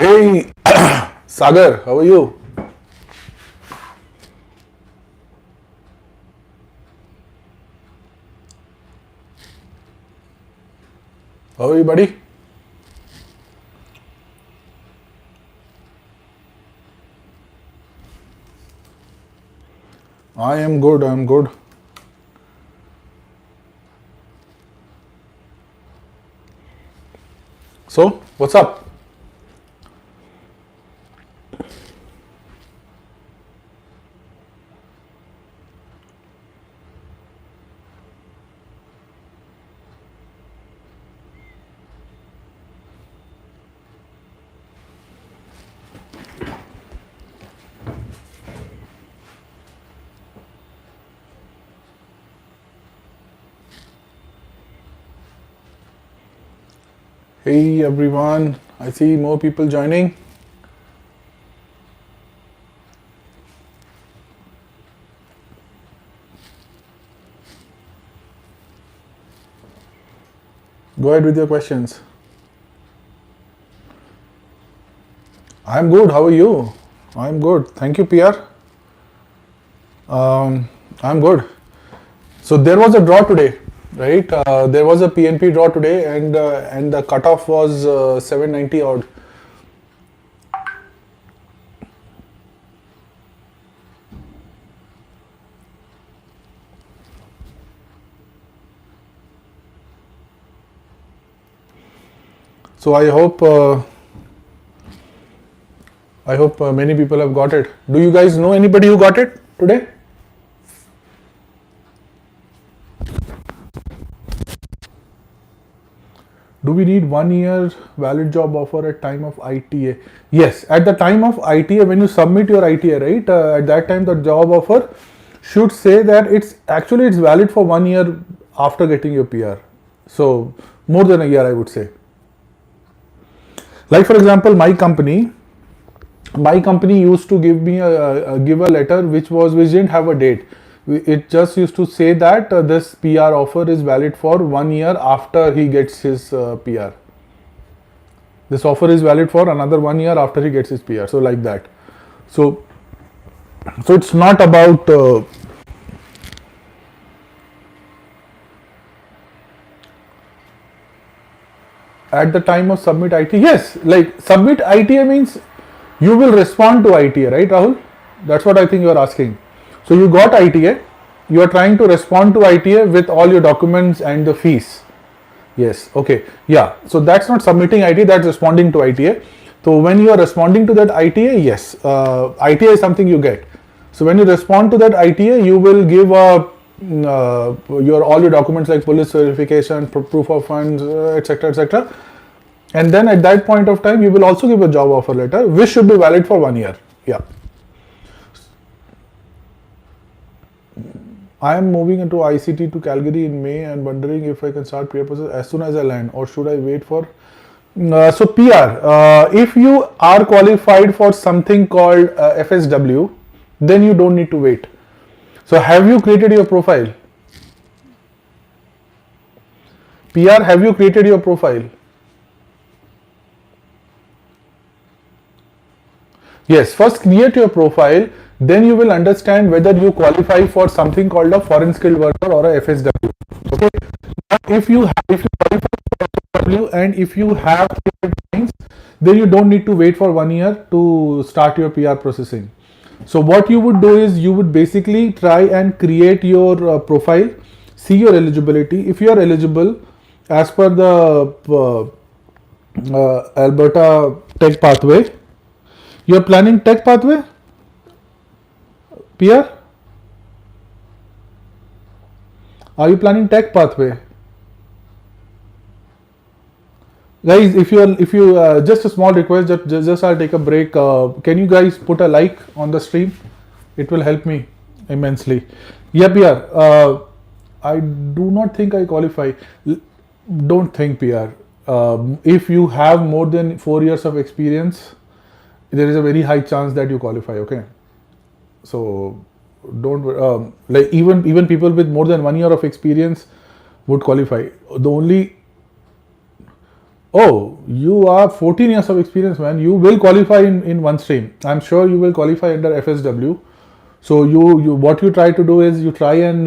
Hey, Sagar, how are you? How are you, buddy? I am good, I'm good. So, what's up? Hey, everyone. I see more people joining. Go ahead with your questions. I'm good, how are you? I'm good. Thank you, PR. I'm good. So there was a draw today, right? There was a PNP draw today, and the cutoff was 790 odd. So I hope many people have got it. Do you guys know anybody who got it today? Do we need 1 year valid job offer at time of ITA? Yes, at the time of ITA, when you submit your ITA, right? At that time, the job offer should say that it's valid for 1 year after getting your PR. So more than a year, I would say. Like for example, my company used to give me give a letter which didn't have a date. It just used to say that this PR offer is valid for 1 year after he gets his PR. This offer is valid for another 1 year after he gets his PR. So like that. So it's not about at the time of submit ITA. Yes, like submit ITA means you will respond to ITA, right, Rahul? That's what I think you are asking. So you got ITA, you are trying to respond to ITA with all your documents and the fees. Yes, okay, yeah. So that's not submitting ITA, that's responding to ITA. So when you are responding to that ITA, yes, ITA is something you get. So when you respond to that ITA, you will give all your documents like police verification, proof of funds, etc., etc. And then at that point of time, you will also give a job offer letter, which should be valid for 1 year. Yeah. I am moving into ICT to Calgary in May and wondering if I can start PR process as soon as I land, or should I wait for? So PR, if you are qualified for something called FSW, then you don't need to wait. So have you created your profile? PR, have you created your profile? Yes, first create your profile, then you will understand whether you qualify for something called a foreign skilled worker or a FSW. Okay. Now, if you qualify for FSW and if you have things, then you don't need to wait for 1 year to start your PR processing. So what you would do is you would basically try and create your profile, see your eligibility. If you are eligible as per the Alberta tech pathway, you are planning tech pathway, PR? Are you planning tech pathway? Guys, if you just a small request, just I'll take a break. Can you guys put a like on the stream? It will help me immensely. Yeah, PR. I do not think I qualify. Don't think, PR. If you have more than 4 years of experience, there is a very high chance that you qualify. Okay, so don't like even people with more than 1 year of experience would qualify. The only Oh, you are 14 years of experience, man. You will qualify in one stream. I'm sure you will qualify under FSW. So what you try to do is you try and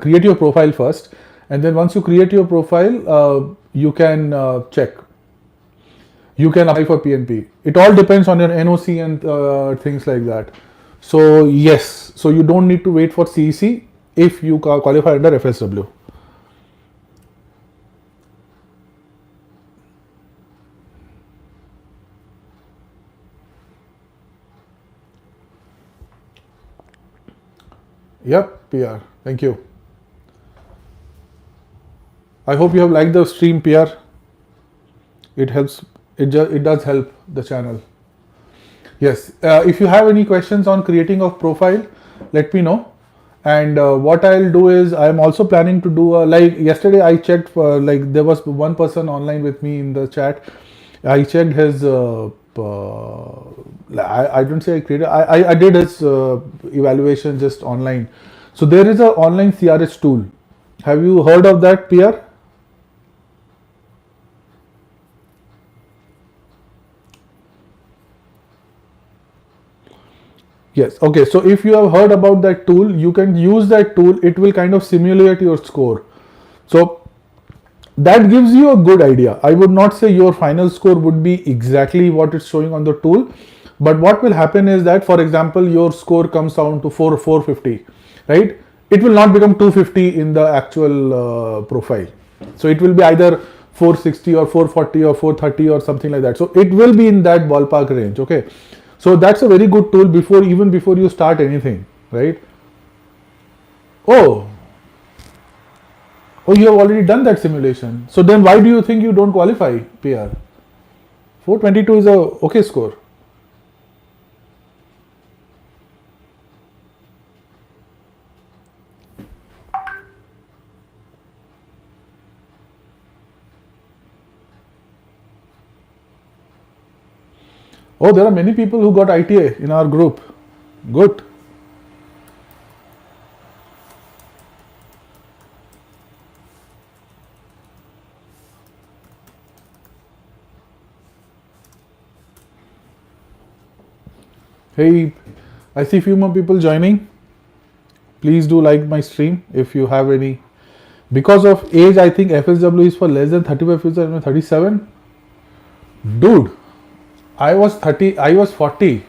create your profile first, and then once you create your profile, you can check. You can apply for PNP. It all depends on your NOC and things like that. So yes, so you don't need to wait for CEC if you qualify under FSW. Yep, PR. Thank you. I hope you have liked the stream, PR. It helps. It does help the channel. Yes. If you have any questions on creating of profile, let me know. And what I'll do is I'm also planning to do like yesterday I checked for like there was one person online with me in the chat. I checked his. I don't say I created. I did his evaluation just online. So there is a online CRS tool. Have you heard of that, PR? Yes. Okay. So if you have heard about that tool, you can use that tool. It will kind of simulate your score. So that gives you a good idea. I would not say your final score would be exactly what it's showing on the tool, but what will happen is that, for example, your score comes down to 450, right? It will not become 250 in the actual profile. So it will be either 460 or 440 or 430 or something like that. So it will be in that ballpark range. Okay. So that's a very good tool even before you start anything, right? Oh, oh, you have already done that simulation. So then why do you think you don't qualify, PR? 422 is a okay score. Oh, there are many people who got ITA in our group. Good. Hey, I see few more people joining. Please do like my stream if you have any. Because of age, I think FSW is for less than 35 years and 37. Dude, I was 30, I was 40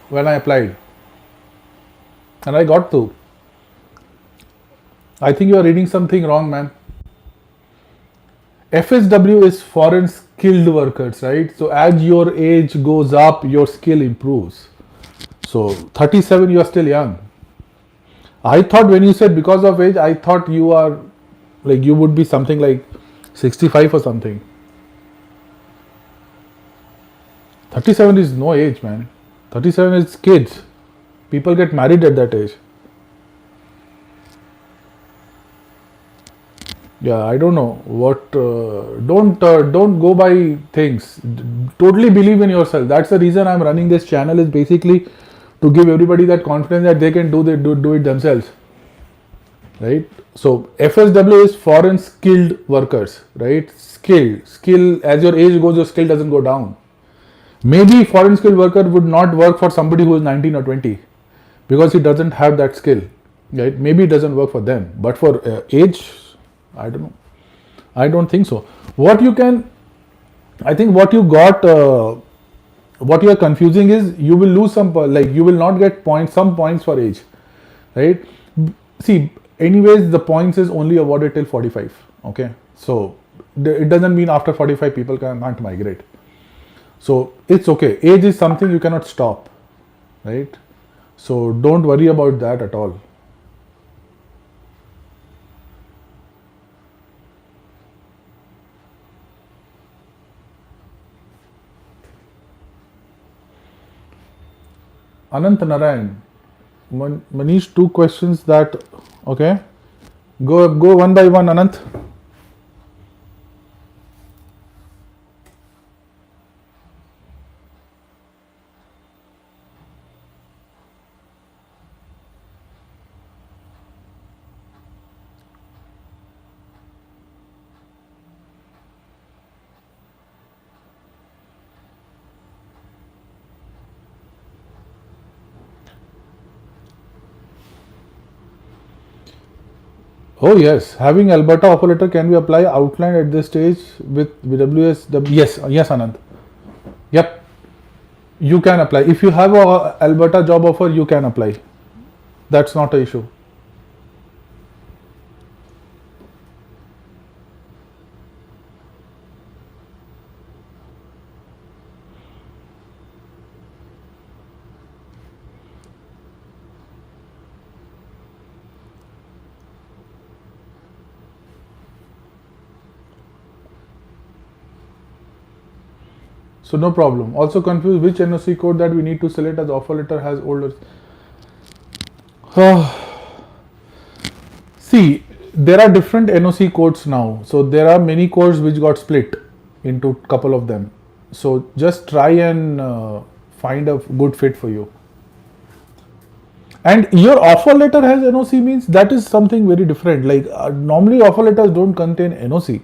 when I applied. And I got to. I think you are reading something wrong, man. FSW is foreign skilled workers, right? So as your age goes up, your skill improves. So 37, you are still young. I thought when you said because of age, I thought you are like you would be something like 65 or something. 37 is no age, man. 37 is kids. People get married at that age. Yeah, I don't know what. Don't go by things. Totally believe in yourself. That's the reason I'm running this channel. Is basically to give everybody that confidence that they can do it themselves, right? So FSW is foreign skilled workers, right? Skill. As your age goes, your skill doesn't go down. Maybe foreign skilled worker would not work for somebody who is 19 or 20 because he doesn't have that skill, right? Maybe it doesn't work for them, but for age, I don't know. I don't think so. What you can, I think what you got, what you are confusing is you will lose some, like you will not get points, some points for age, right? See, anyways, the points is only awarded till 45. Okay, so it doesn't mean after 45 people can't migrate. So it's okay. Age is something you cannot stop, right? So don't worry about that at all. Anant Narayan, Manish, two questions that, okay, go one by one, Anant. Oh yes, having Alberta offer letter can be applied outlined at this stage with WS. Yes, yes, Anand. Yep, you can apply. If you have a Alberta job offer, you can apply. That's not an issue. So no problem. Also confused which NOC code that we need to select as offer letter has older. See, there are different NOC codes now. So there are many codes which got split into couple of them. So just try and find a good fit for you. And your offer letter has NOC means that is something very different. Like normally offer letters don't contain NOC.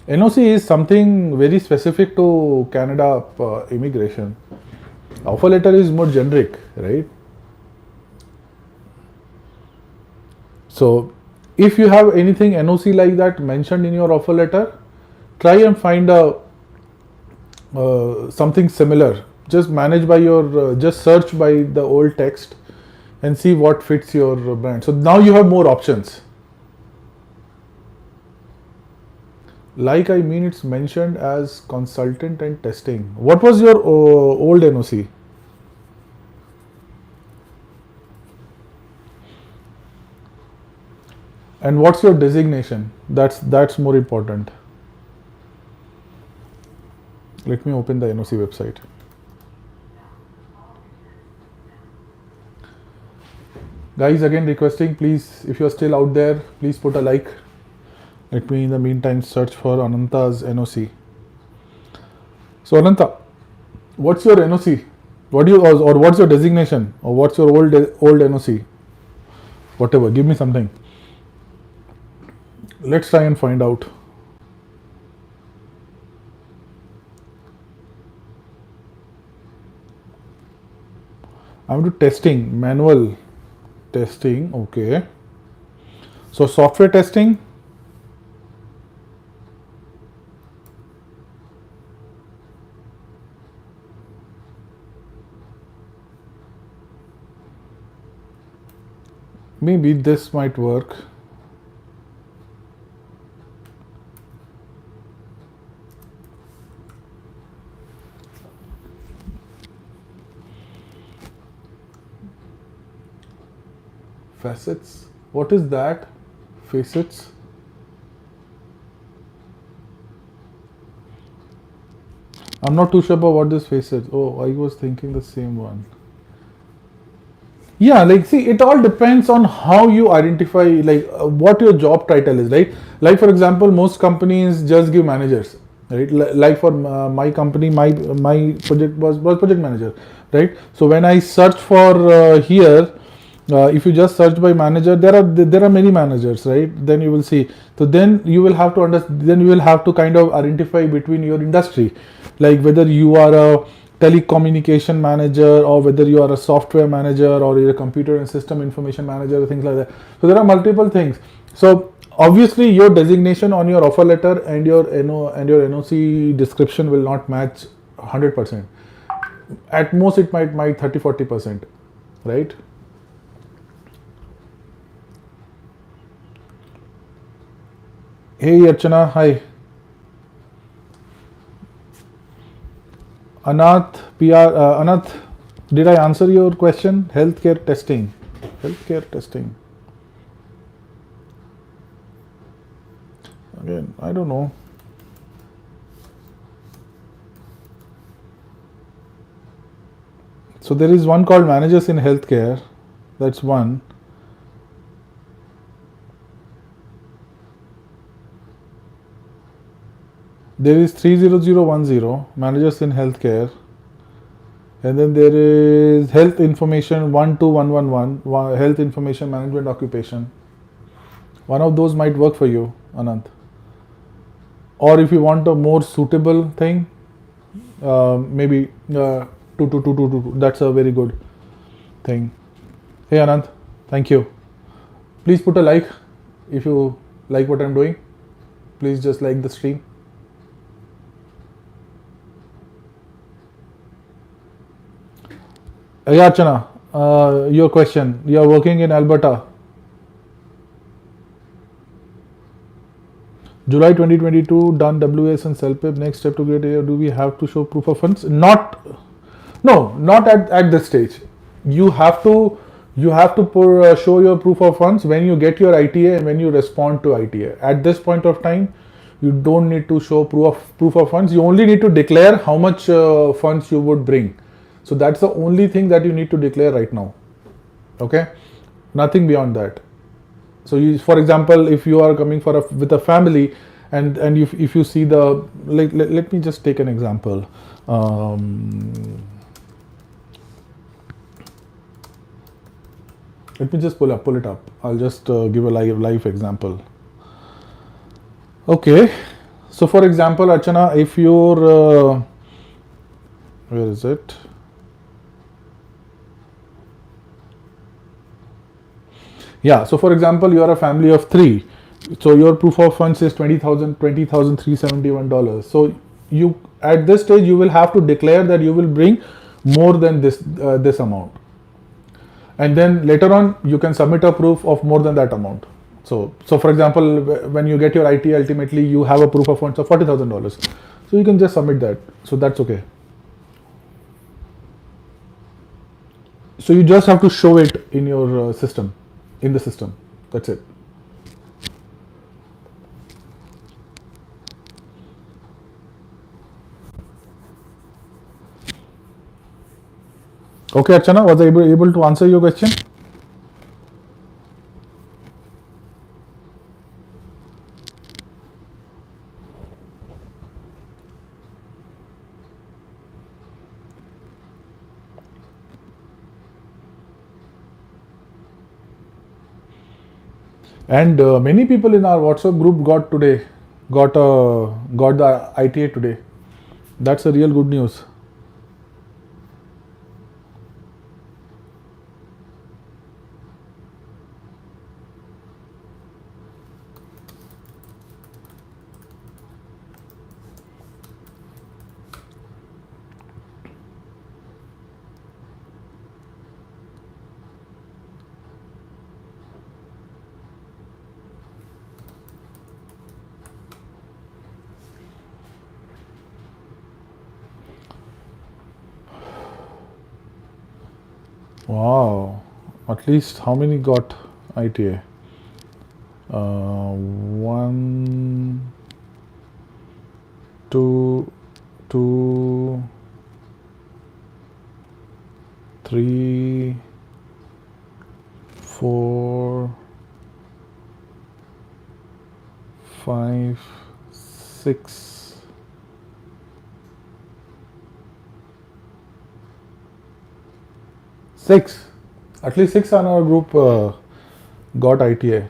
NOC is something very specific to Canada immigration. Offer letter is more generic, right? So if you have anything NOC like that mentioned in your offer letter, try and find a something similar. Just manage by your just search by the old text and see what fits your brand. So now you have more options. Like I mean, it's mentioned as consultant and testing. What was your old NOC? And what's your designation? That's more important. Let me open the NOC website. Guys, again requesting, please, if you're still out there, please put a like. Let me in the meantime search for Ananta's NOC. So Ananta, what's your NOC? What do you or what's your designation or what's your old NOC? Whatever, give me something. Let's try and find out. I'm to testing, manual testing, okay. So software testing. Maybe this might work. Facets. What is that? Facets. I'm not too sure about what this facets. Oh, I was thinking the same one. Yeah, like see, it all depends on how you identify, like what your job title is, right? Like for example, most companies just give managers, right? Like for my company, my project was project manager, right? So when I search for here, if you just search by manager, there are many managers, right? Then you will see. So then you will have to understand. Then you will have to kind of identify between your industry, like whether you are a telecommunication manager or whether you are a software manager or you're a computer and system information manager, things like that. So there are multiple things. So obviously your designation on your offer letter and your NOC description will not match 100%. At most it might 30-40%, right? Hey Archana, hi. Anath, Anath, did I answer your question? Healthcare testing. Healthcare testing. Again, I don't know. So there is one called managers in healthcare. That's one. There is 30010 managers in healthcare, and then there is health information 12111 health information management occupation. One of those might work for you, Anant. Or if you want a more suitable thing, maybe 2222. That's a very good thing. Hey Anant, thank you. Please put a like. If you like what I'm doing, please just like the stream. Yeah, Archana, your question. You are working in Alberta. July 2022, done WS and Selpip. Next step to get here, do we have to show proof of funds? Not, no, not at this stage. You have to show your proof of funds when you get your ITA and when you respond to ITA. At this point of time, you don't need to show proof of funds. You only need to declare how much funds you would bring. So that's the only thing that you need to declare right now. Okay, nothing beyond that. So you, for example, if you are coming with a family, and if you see the, let me just take an example. Let me just pull it up. I'll just give a live example. Okay, so for example, Archana, if you're where is it? Yeah, so for example, you are a family of 3. So your proof of funds is $20,371. So you, at this stage, you will have to declare that you will bring more than this amount. And then later on, you can submit a proof of more than that amount. So for example, when you get your IT, ultimately you have a proof of funds of $40,000. So you can just submit that. So that's okay. So you just have to show it in your system. In the system, that's it. Okay, Archana, was I able to answer your question? And many people in our WhatsApp group got the ITA today. That's a real good news. Wow, at least how many got ITA? 1, 2, 3, 4, 5, 6. At least 6 on our group got ITA.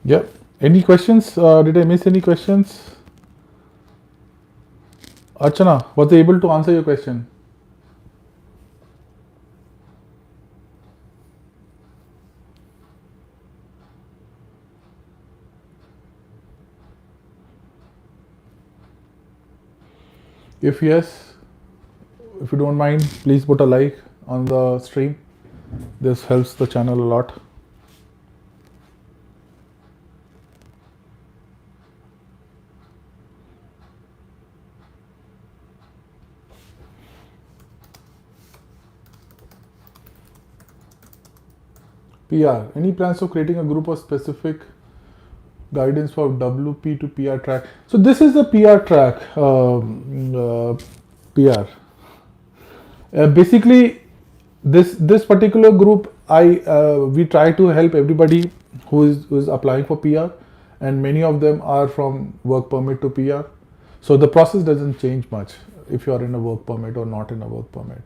Yeah. Any questions? Did I miss any questions? Archana, was I able to answer your question? If yes, if you don't mind, please put a like on the stream. This helps the channel a lot. PR. Any plans of creating a group of specific guidance for WP to PR track? So this is the PR track. PR. Basically, this particular group, we try to help everybody who is applying for PR, and many of them are from work permit to PR. So the process doesn't change much if you are in a work permit or not in a work permit.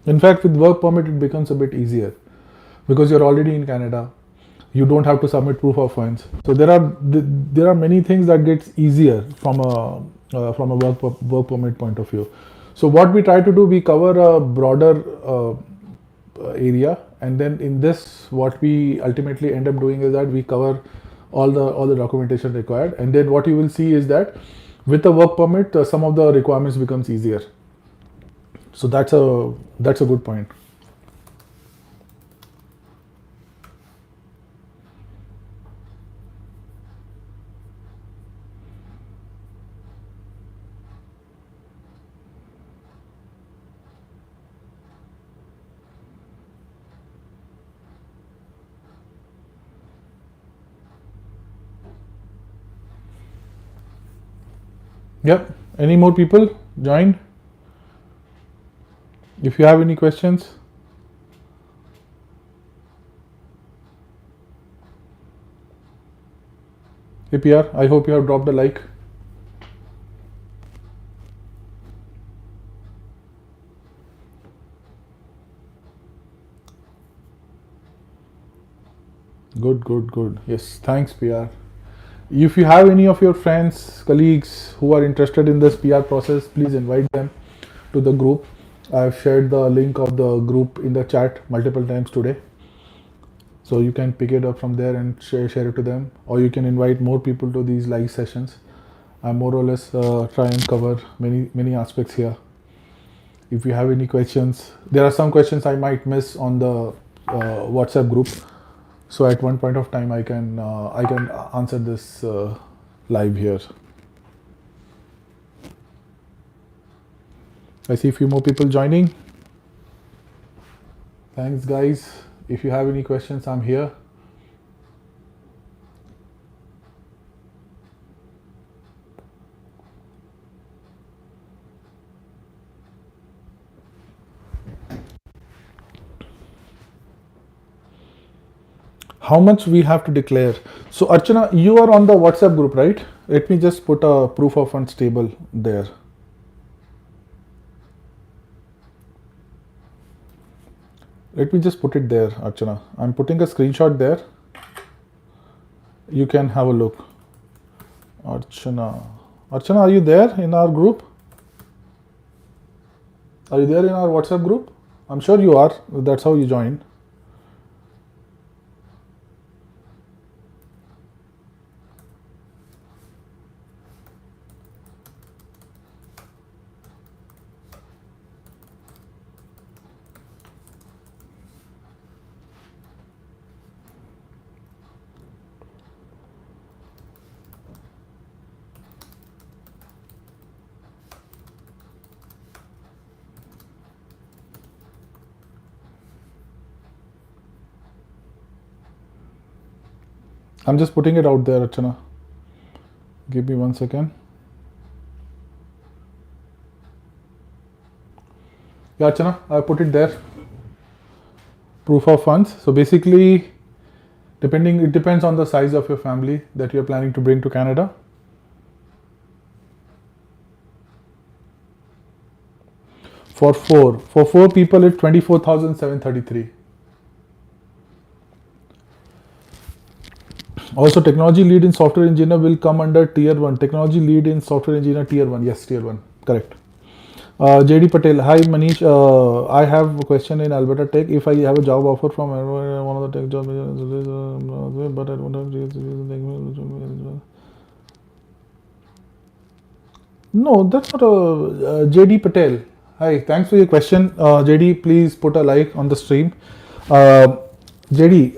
In fact, with work permit, it becomes a bit easier because you're already in Canada. You don't have to submit proof of funds. So there are many things that gets easier from a work permit point of view. So what we try to do, we cover a broader area, and then in this, what we ultimately end up doing is that we cover all the documentation required, and then what you will see is that with the work permit, some of the requirements becomes easier. So that's a good point. Yep. Any more people join? If you have any questions. Hey PR, I hope you have dropped a like. Good. Yes, thanks PR. If you have any of your friends, colleagues who are interested in this PR process, please invite them to the group. I've shared the link of the group in the chat multiple times today. So you can pick it up from there and share it to them, or you can invite more people to these live sessions. I more or less try and cover many aspects here. If you have any questions, there are some questions I might miss on the WhatsApp group. So at one point of time, I can answer this live here. I see a few more people joining. Thanks, guys. If you have any questions, I'm here. How much we have to declare? So Archana, you are on the WhatsApp group, right? Let me just put a proof of funds table there. Let me just put it there, Archana. I'm putting a screenshot there. You can have a look. Archana, are you there in our group? Are you there in our WhatsApp group? I'm sure you are. That's how you joined. I'm just putting it out there, Archana. Give me 1 second. Yeah, Archana, I put it there. Proof of funds. So basically, it depends on the size of your family that you're planning to bring to Canada. For four people, it's 24,733. Also, technology lead in software engineer will come under tier 1. Technology lead in software engineer tier 1. Yes, tier 1. Correct. JD Patel. Hi Manish. I have a question in Alberta Tech. If I have a job offer from one of the tech jobs, but I don't have. No, that's not a JD Patel. Hi, thanks for your question. JD, please put a like on the stream. JD,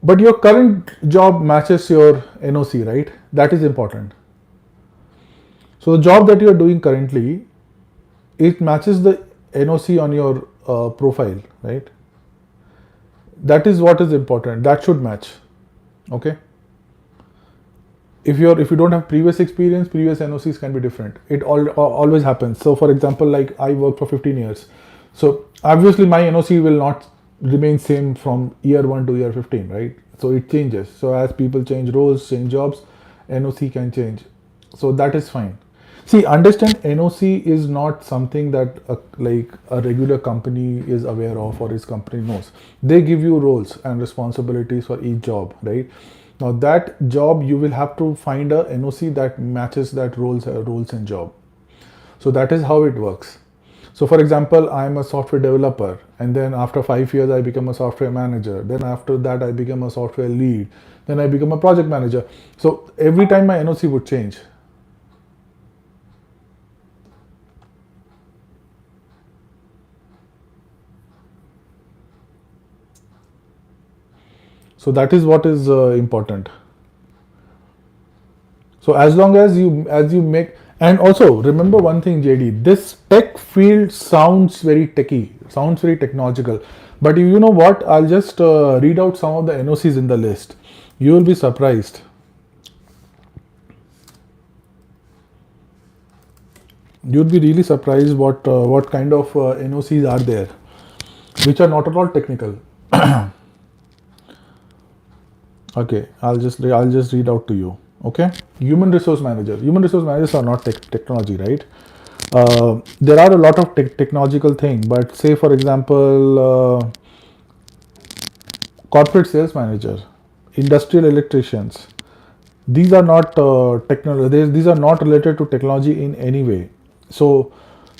but your current job matches your NOC, right? That is important. So the job that you are doing currently, it matches the NOC on your profile, right? That is what is important. That should match. Okay. If you don't have previous experience, previous NOCs can be different. It always happens. So for example, like I worked for 15 years. So obviously my NOC will not remain same from year 1 to year 15, right? So it changes. So as people change roles, change jobs, NOC can change. So that is fine. See, understand NOC is not something that like a regular company is aware of or his company knows. They give you roles and responsibilities for each job, right? Now that job you will have to find a NOC that matches that roles and job. So that is how it works. So for example, I am a software developer, and then after 5 years I become a software manager. Then after that I become a software lead. Then I become a project manager. So every time my NOC would change. So that is what is important. So as long as you make, and also remember one thing, JD, this tech field sounds very techy, sounds very technological, but you know what, I'll just read out some of the NOCs in the list. You will be surprised. You'll be really surprised what kind of NOCs are there, which are not at all technical. Okay, I'll just read out to you. Okay, human resource managers are not technology, right? There are a lot of technological things, but say for example, corporate sales manager, industrial electricians, these are not these are not related to technology in any way. So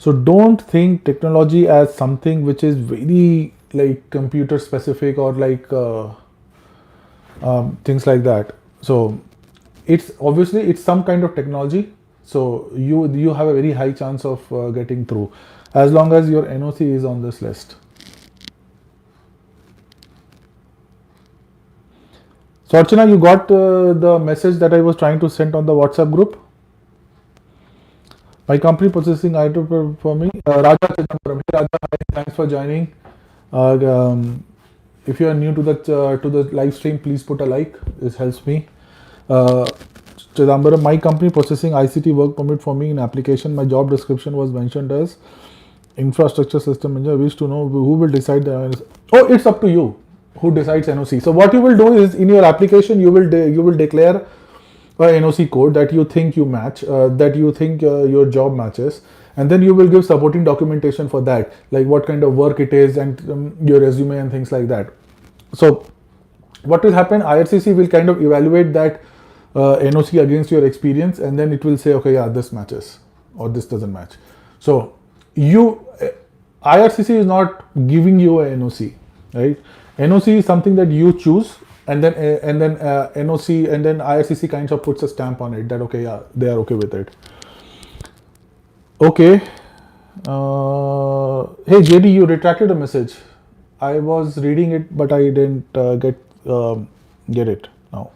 don't think technology as something which is very like computer specific or like things like that. So it's obviously it's some kind of technology. So you have a very high chance of getting through as long as your NOC is on this list. So Archana, you got the message that I was trying to send on the WhatsApp group? My company processing Ainp for me. Raja Chidambaram. Hey Raja, hi, thanks for joining. If you are new to the live stream, please put a like. This helps me. Chidambaram, my company processing ICT work permit for me in application. My job description was mentioned as infrastructure system engineer. I wish to know who will decide the. Oh, it's up to you who decides NOC. So what you will do is in your application you will declare a NOC code that you think you match, that you think your job matches, and then you will give supporting documentation for that, like what kind of work it is and your resume and things like that. So what will happen, IRCC will kind of evaluate that NOC against your experience, and then it will say, okay, yeah, this matches or this doesn't match. So IRCC is not giving you a NOC, right? NOC is something that you choose, and then NOC, and then IRCC kind of puts a stamp on it that okay, yeah, they are okay with it. Okay. Hey JD, you retracted a message. I was reading it, but I didn't get it now.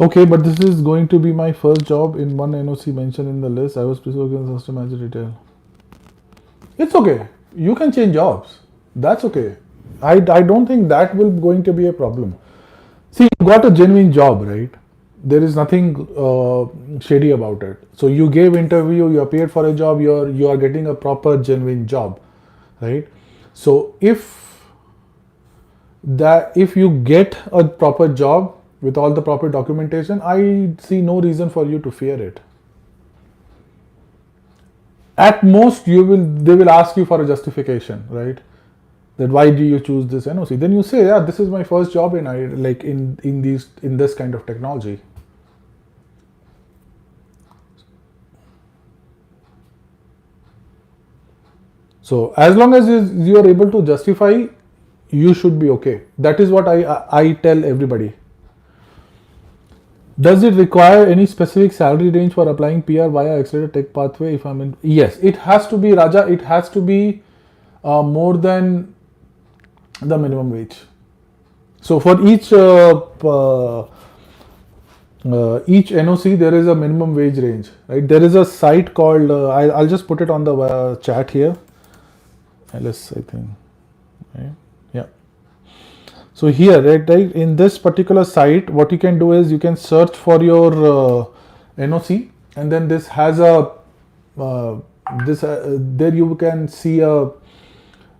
Okay, but this is going to be my first job in one NOC mentioned in the list. I was prescribed system manager retail. It's okay. You can change jobs. That's okay. I don't think that will going to be a problem. See, you got a genuine job, right? there is nothing shady about it. So you gave interview, you appeared for a job, you are getting a proper genuine job, right? So if you get a proper job with all the proper documentation, I see no reason for you to fear it. At most they will ask you for a justification, right? That why do you choose this NOC? Then you say, yeah, this is my first job in in this kind of technology. So as long as you are able to justify, you should be okay. That is what I tell everybody. Does it require any specific salary range for applying PR via accelerated tech pathway? If I'm in, yes, it has to be, Raja. It has to be more than the minimum wage. So for each NOC, there is a minimum wage range, right? There is a site called, I'll just put it on the chat here. LS, I think, right? Yeah. So here, right, in this particular site, what you can do is you can search for your NOC, and then this has a there you can see a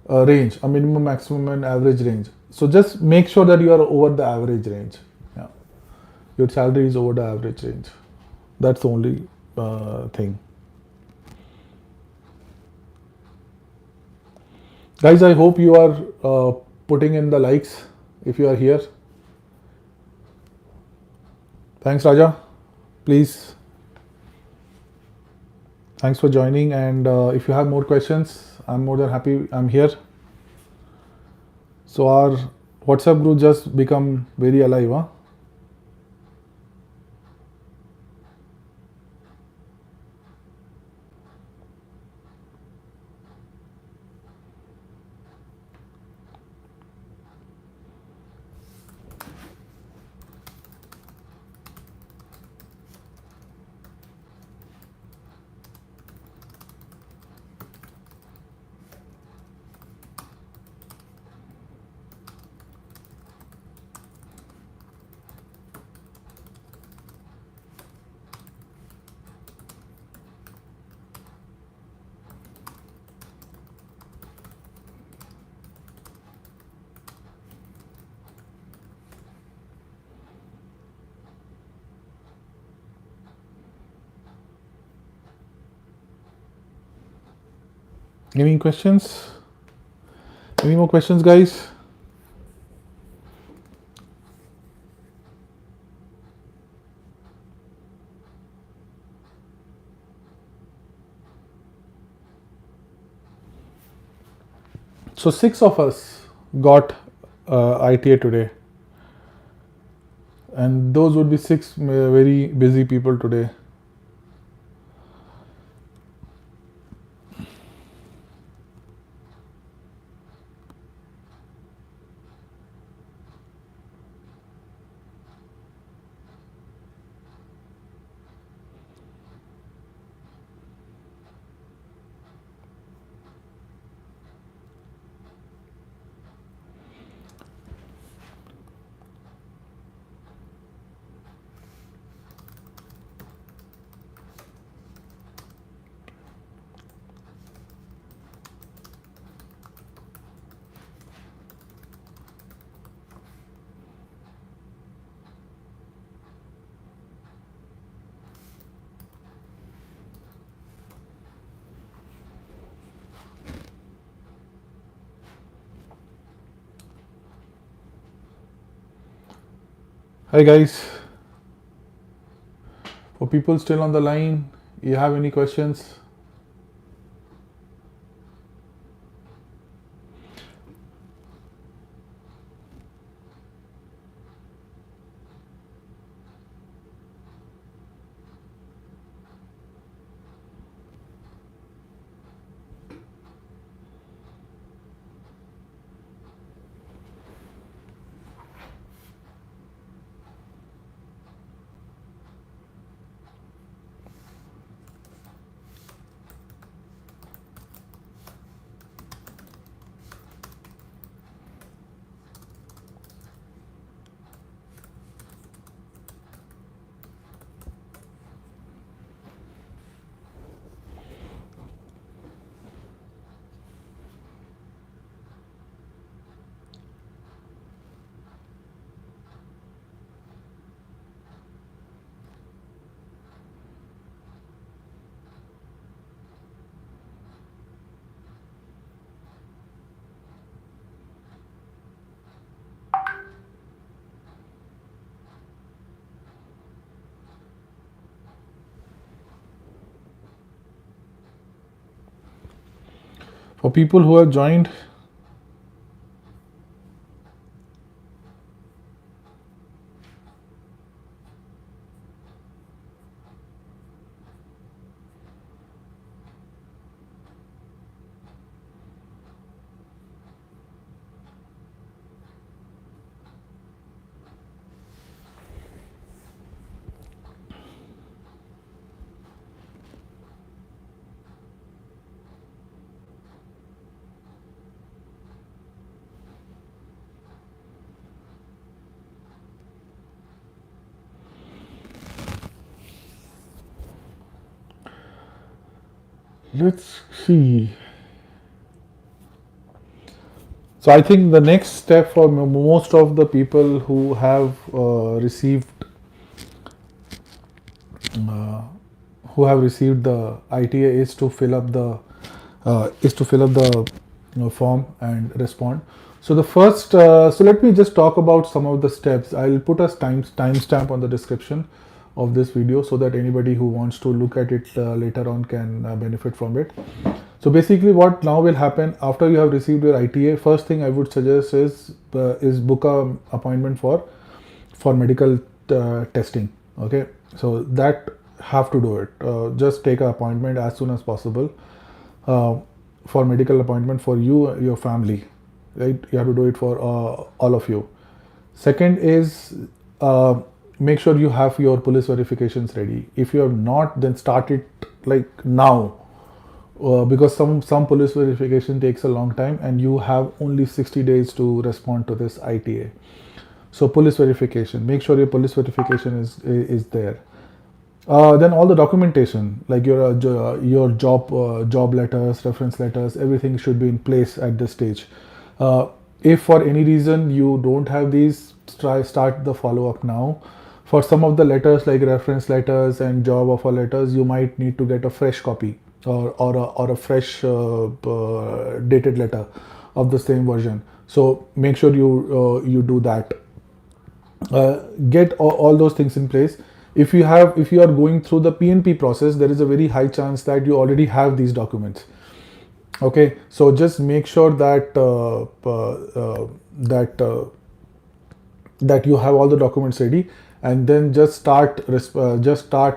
range, a minimum, maximum, and average range. So just make sure that you are over the average range. Yeah, your salary is over the average range. That's the only thing. Guys, I hope you are putting in the likes if you are here. Thanks, Raja. Please. Thanks for joining. And if you have more questions, I'm more than happy. I'm here. So our WhatsApp group just become very alive, huh? Any questions? Any more questions, guys? So 6 of us got ITA today, and those would be 6 very busy people today. Hi guys, for people still on the line, you have any questions? For people who have joined, let's see. So I think the next step for most of the people who have received the ITA is to fill up the form and respond. So the first, so let me just talk about some of the steps. I'll put a timestamp on the description of this video so that anybody who wants to look at it later on can benefit from it. So basically what now will happen after you have received your ITA, first thing I would suggest is book a appointment for medical testing. Okay, so that have to do it. Just take an appointment as soon as possible for medical appointment for you, your family, right? You have to do it for all of you. Second is make sure you have your police verifications ready. If you have not, then start it like now, because some police verification takes a long time and you have only 60 days to respond to this ITA. So police verification, make sure your police verification is there. Then all the documentation like your job letters, reference letters, everything should be in place at this stage. If for any reason you don't have these, start the follow-up now. For some of the letters like reference letters and job offer letters, you might need to get a fresh copy or a fresh dated letter of the same version. So make sure you do that. Get all those things in place. If you are going through the PNP process, there is a very high chance that you already have these documents. Okay, so just make sure that that you have all the documents ready, and then just start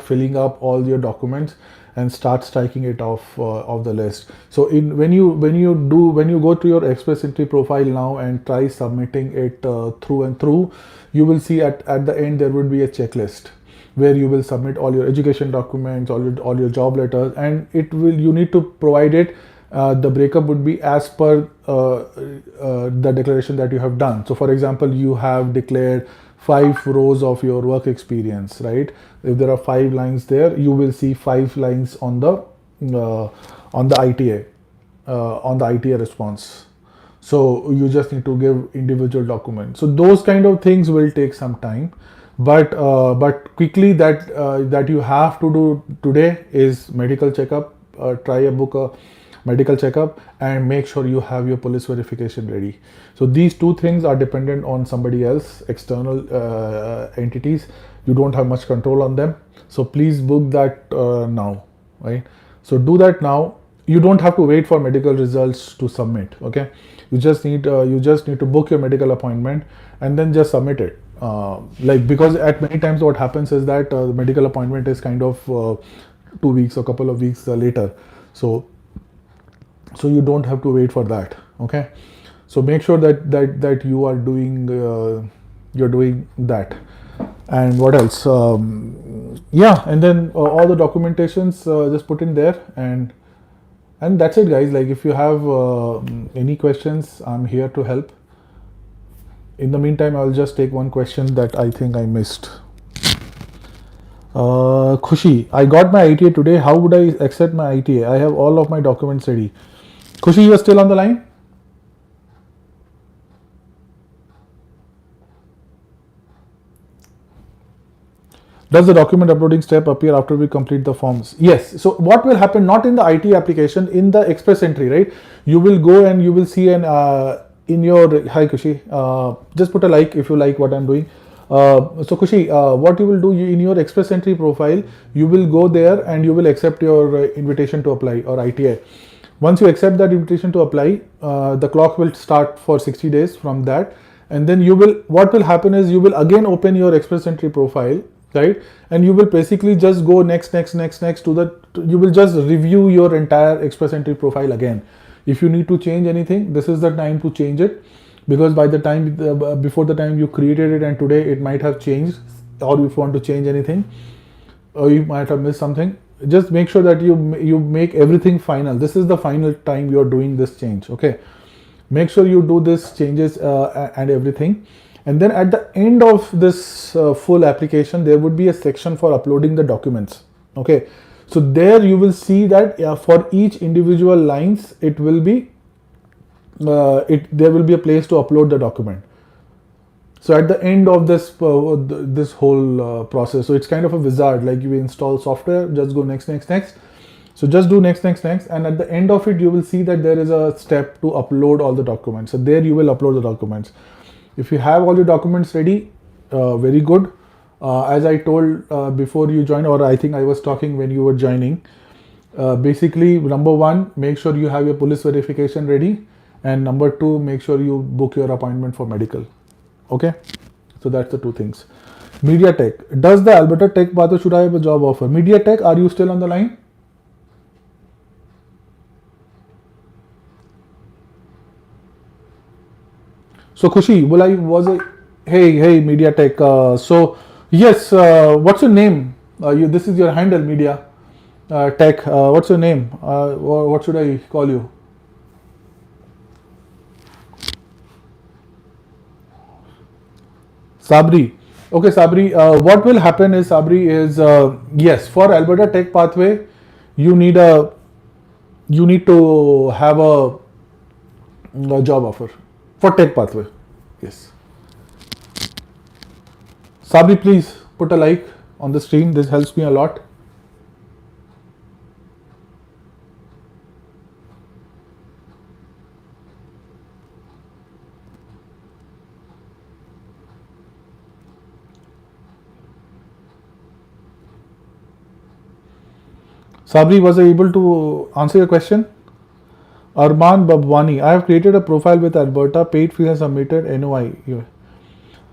filling up all your documents and start striking it off the list. So when you go to your Express Entry profile now and try submitting it through and through, you will see at the end there would be a checklist where you will submit all your education documents, all your job letters, and you need to provide it. The breakup would be as per the declaration that you have done. So for example, you have declared 5 rows of your work experience, right? If there are 5 lines there, you will see 5 lines on the ITA response. So you just need to give individual documents. So those kind of things will take some time, but quickly that you have to do today is medical checkup. Try book a medical checkup and make sure you have your police verification ready. So these 2 things are dependent on somebody else, external entities. You don't have much control on them. So please book that now, right? So do that now. You don't have to wait for medical results to submit. Okay, you just need to book your medical appointment and then just submit it. Because at many times what happens is that the medical appointment is kind of 2 weeks or couple of weeks later. So you don't have to wait for that. Okay, so make sure that you are doing you're doing that. And what else? Yeah, and then all the documentations just put in there, and that's it, guys. Like if you have any questions, I'm here to help. In the meantime, I'll just take one question that I think I missed. Khushi, I got my ITA today. How would I accept my ITA? I have all of my documents ready. Khushi, you are still on the line? Does the document uploading step appear after we complete the forms? Yes. So what will happen, not in the IT application, in the Express Entry, right? You will go and you will see an in your, hi Khushi, just put a like if you like what I'm doing. So Khushi, what you will do in your Express Entry profile, you will go there and you will accept your invitation to apply or ITA. Once you accept that invitation to apply, the clock will start for 60 days from that, and then what will happen is you will again open your Express Entry profile, right? And you will basically just go next you will just review your entire Express Entry profile again. If you need to change anything, this is the time to change it, because by the time before the time you created it and today it might have changed, or if you want to change anything, or you might have missed something, just make sure that you make everything final. This is the final time you are doing this change. Okay, make sure you do this changes and everything. And then at the end of this full application, there would be a section for uploading the documents. Okay, so there you will see that for each individual lines, it will be there will be a place to upload the document. So at the end of this this whole process, so it's kind of a wizard, like you install software, just go next. So just do next, and at the end of it, you will see that there is a step to upload all the documents. So there you will upload the documents. If you have all your documents ready, very good. As I told before you join, or I think I was talking when you were joining, basically number one, make sure you have your police verification ready, and number two, make sure you book your appointment for medical. Okay, so that's the two things. MediaTek, does the Alberta Tech Pathway, should I have a job offer? MediaTek, are you still on the line? So Khushi, hey MediaTek. So yes, what's your name? This is your handle, Media Tech. What's your name? What should I call you? Sabri. Okay, Sabri. What will happen is, Sabri, is yes, for Alberta Tech Pathway, you need to have a job offer for Tech Pathway. Yes. Sabri, please put a like on the stream. This helps me a lot. Sabri, was I able to answer your question? Arman Babwani, I have created a profile with Alberta, paid fees and submitted NOI.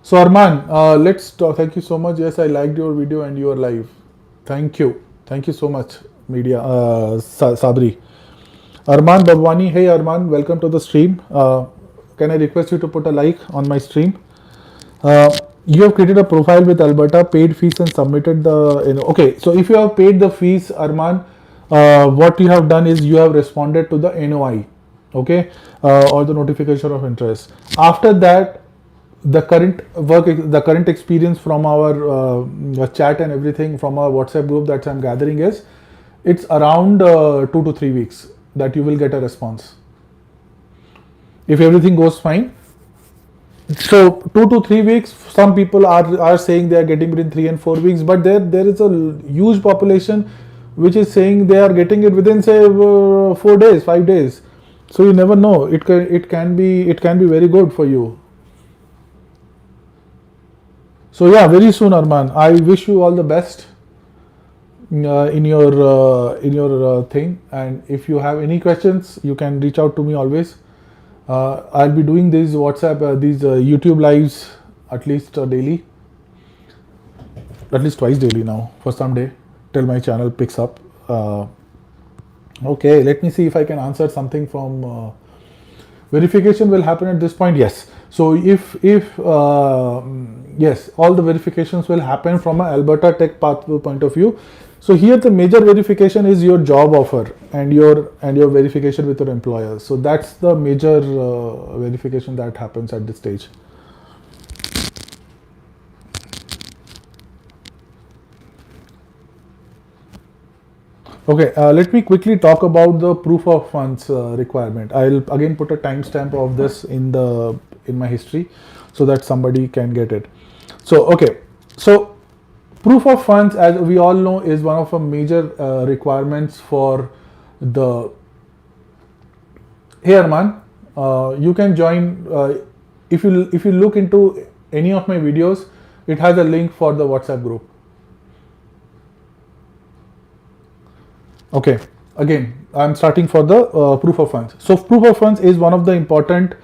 So Arman, let's talk. Thank you so much. Yes, I liked your video and your live. Thank you so much, Media Sabri. Arman Babwani, hey Arman, welcome to the stream. Can I request you to put a like on my stream? You have created a profile with Alberta, paid fees and submitted the, okay, so if you have paid the fees, Arman, what you have done is you have responded to the NOI, okay, or the notification of interest. After that, the current experience from our chat and everything from our WhatsApp group that I'm gathering is, it's around 2 to 3 weeks that you will get a response. If everything goes fine. So 2 to 3 weeks, some people are saying they are getting within 3 and 4 weeks, but there is a huge population which is saying they are getting it within, say, 4 days, 5 days. So you never know. It can be very good for you. So yeah, very soon, Arman. I wish you all the best in your thing. And if you have any questions, you can reach out to me always. I'll be doing these WhatsApp, these YouTube lives at least daily, at least twice daily now for some day till my channel picks up. Okay, let me see if I can answer something from verification will happen at this point. Yes. So if yes, all the verifications will happen from an Alberta Tech Pathway point of view. So here the major verification is your job offer and your verification with your employer. So that's the major verification that happens at this stage. Okay, let me quickly talk about the proof of funds requirement. I'll again put a timestamp of this in my history so that somebody can get it. So okay, so proof of funds, as we all know, is one of the major requirements for the. Hey Arman, you can join if you look into any of my videos. It has a link for the WhatsApp group. Okay, again, I'm starting for the proof of funds. So proof of funds is one of the important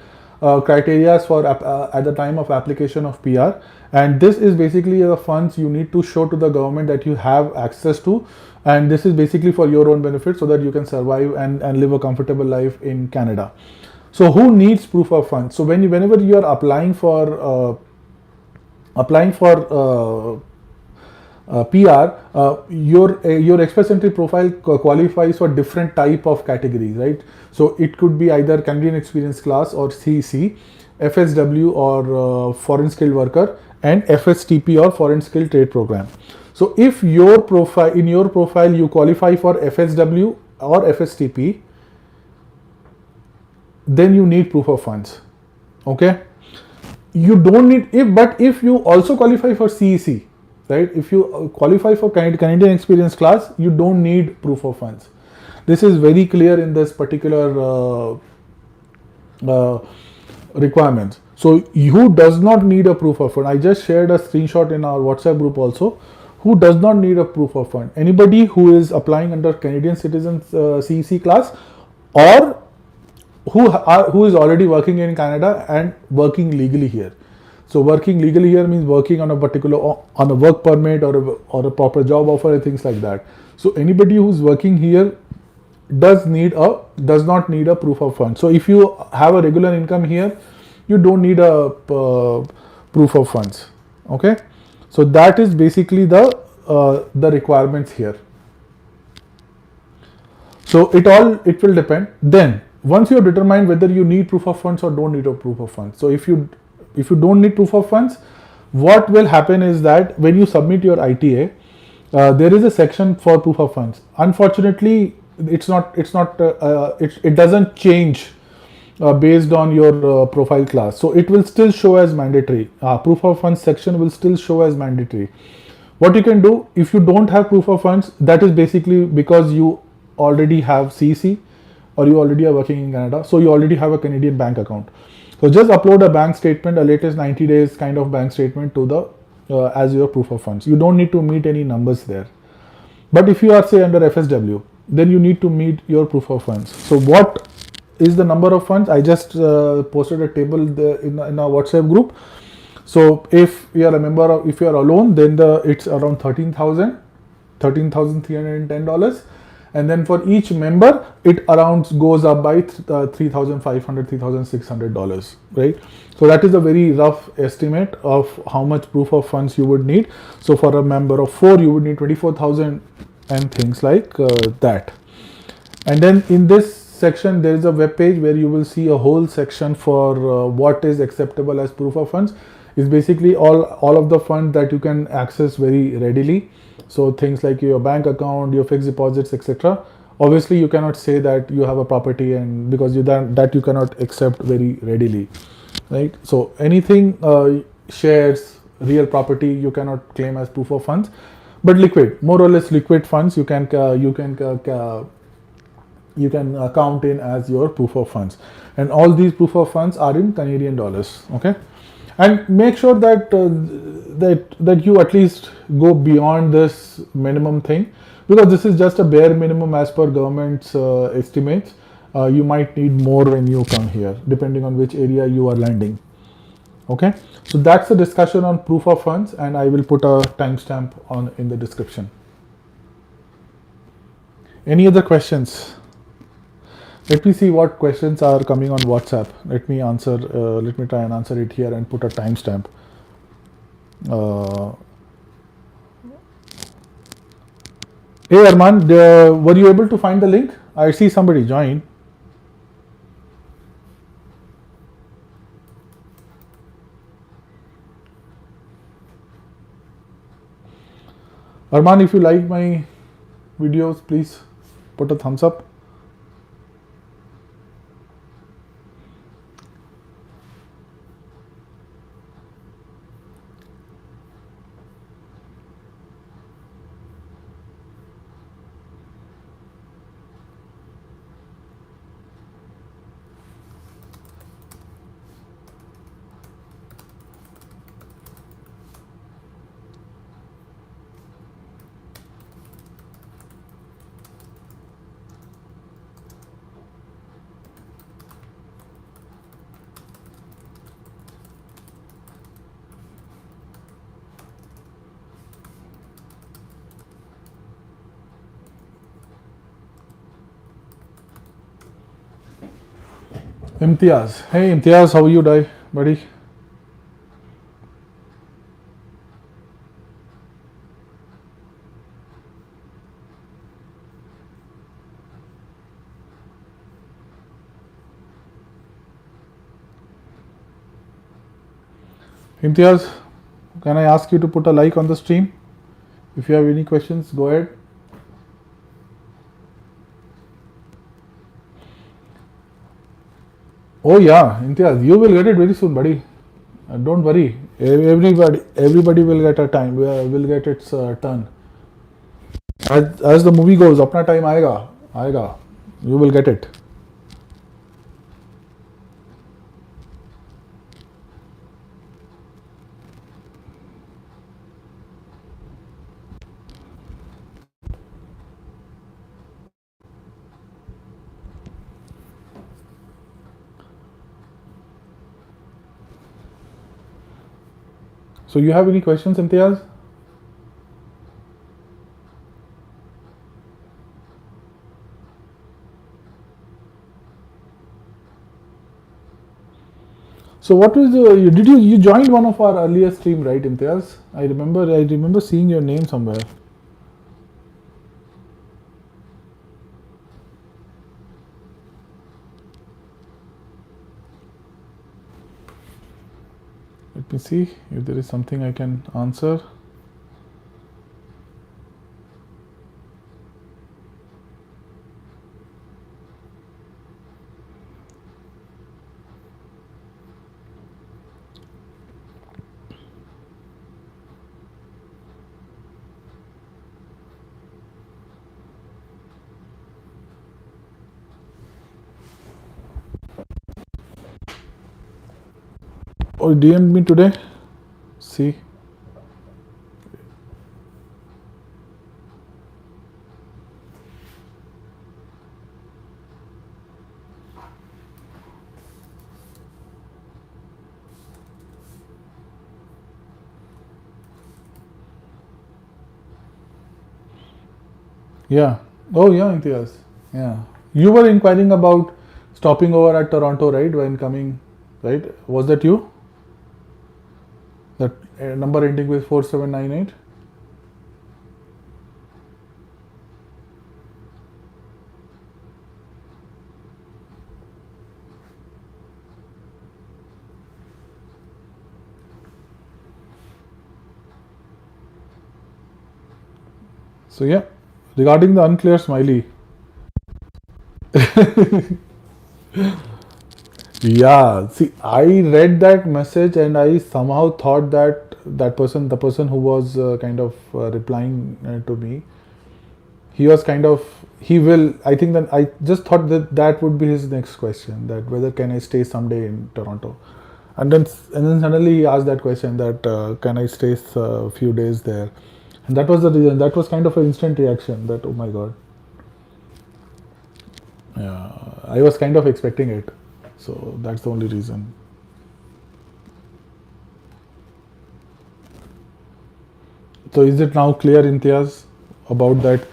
criteria for at the time of application of PR, and this is basically the funds you need to show to the government that you have access to, and this is basically for your own benefit so that you can survive and live a comfortable life in Canada. So who needs proof of funds? So whenever you are applying for PR, your express entry profile qualifies for different type of categories, right? So it could be either Canadian Experience Class or CEC, FSW or Foreign Skilled Worker, and FSTP or Foreign Skilled Trade Program. So if your profile you qualify for FSW or FSTP, then you need proof of funds. Okay, you don't need if you also qualify for CEC, right? If you qualify for Canadian Experience Class, you don't need proof of funds. This is very clear in this particular requirements. So who does not need a proof of fund? I just shared a screenshot in our WhatsApp group also. Who does not need a proof of fund? Anybody who is applying under Canadian Citizens CEC class, or who is already working in Canada and working legally here. So working legally here means working on a particular on a work permit or a proper job offer and things like that. So anybody who's working here does not need a proof of funds. So if you have a regular income here, you don't need a proof of funds. Okay, so that is basically the requirements here. So it will depend. Then once you have determined whether you need proof of funds or don't need a proof of funds. So if you don't need proof of funds, what will happen is that when you submit your ITA, there is a section for proof of funds. Unfortunately, it doesn't change based on your profile class. So it will still show as mandatory. Proof of funds section will still show as mandatory. What you can do if you don't have proof of funds, that is basically because you already have CC or you already are working in Canada, so you already have a Canadian bank account. So just upload a bank statement, a latest 90 days kind of bank statement to the as your proof of funds. You don't need to meet any numbers there. But if you are say under FSW, then you need to meet your proof of funds. So what is the number of funds? I just posted a table in our WhatsApp group. So if you are a member of, if you are alone, then it's around $13,310. And then for each member, it around goes up by $3,500, $3,600, right? So that is a very rough estimate of how much proof of funds you would need. So for a member of 4, you would need 24,000 and things like that. And then in this section, there is a web page where you will see a whole section for what is acceptable as proof of funds. It's basically all of the funds that you can access very readily. So things like your bank account, your fixed deposits, etc. Obviously, you cannot say that you have a property, and because that you cannot accept very readily, right? So anything shares, real property, you cannot claim as proof of funds. But liquid, more or less liquid funds, you can count in as your proof of funds, and all these proof of funds are in Canadian dollars. Okay. And make sure that that you at least go beyond this minimum thing, because this is just a bare minimum as per government's estimates. You might need more when you come here, depending on which area you are landing. Okay, so that's the discussion on proof of funds, and I will put a timestamp in the description. Any other questions? Let me see what questions are coming on WhatsApp. Let me try and answer it here and put a timestamp. Hey Arman, were you able to find the link? I see somebody join. Arman, if you like my videos, please put a thumbs up. Imtiaz. Hey Imtiaz, how are you, buddy? Imtiaz, can I ask you to put a like on the stream? If you have any questions, go ahead. Oh yeah, Imtiaz, you will get it very soon, buddy. Don't worry. Everybody will get a time. Will get its turn. As the movie goes, अपना time आएगा. You will get it. So you have any questions, Imtiaz? So what was did you joined one of our earlier stream, right, Imtiaz? I remember seeing your name somewhere. Let me see if there is something I can answer. Or DM'd me today. See. Yeah. Oh yeah, Imtiaz. Yeah. You were inquiring about stopping over at Toronto, right? When coming, right? Was that you? That number ending with 4798? So yeah, regarding the unclear smiley. Yeah, see, I read that message and I somehow thought that the person who was kind of replying to me, he was kind of, he will, I think that I just thought that that would be his next question, that whether can I stay someday in Toronto. And then suddenly he asked that question that can I stay a few days there. And that was the reason, that was kind of an instant reaction that, oh my God. Yeah, I was kind of expecting it. So that's the only reason. So is it now clear, Imtiaz, about that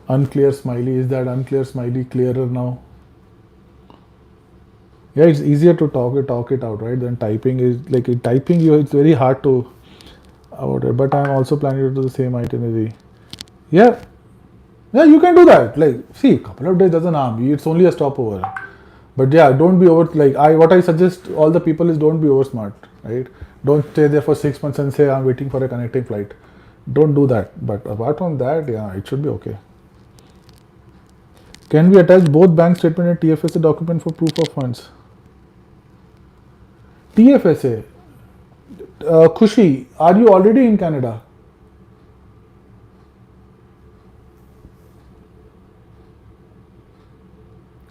unclear smiley? Is that unclear smiley clearer now? Yeah, it's easier to talk it out, right? Than typing is like typing. It's very hard to about it. But I'm also planning to do the same itinerary. Yeah, yeah, you can do that. Like, see, couple of days doesn't harm you. It's only a stopover. But yeah, don't be over. Like what I suggest all the people is don't be over smart, right? Don't stay there for 6 months and say I'm waiting for a connecting flight. Don't do that. But apart from that, yeah, it should be okay. Can we attach both bank statement and TFSA document for proof of funds? TFSA. Khushi, are you already in Canada?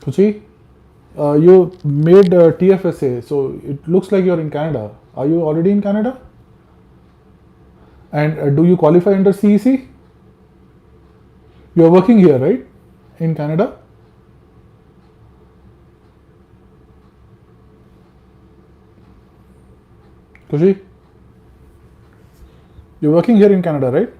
Khushi, you made TFSA, so it looks like you're in Canada. Are you already in Canada? And do you qualify under CEC? You are working here, right? In Canada? Khushi? You're working here in Canada, right?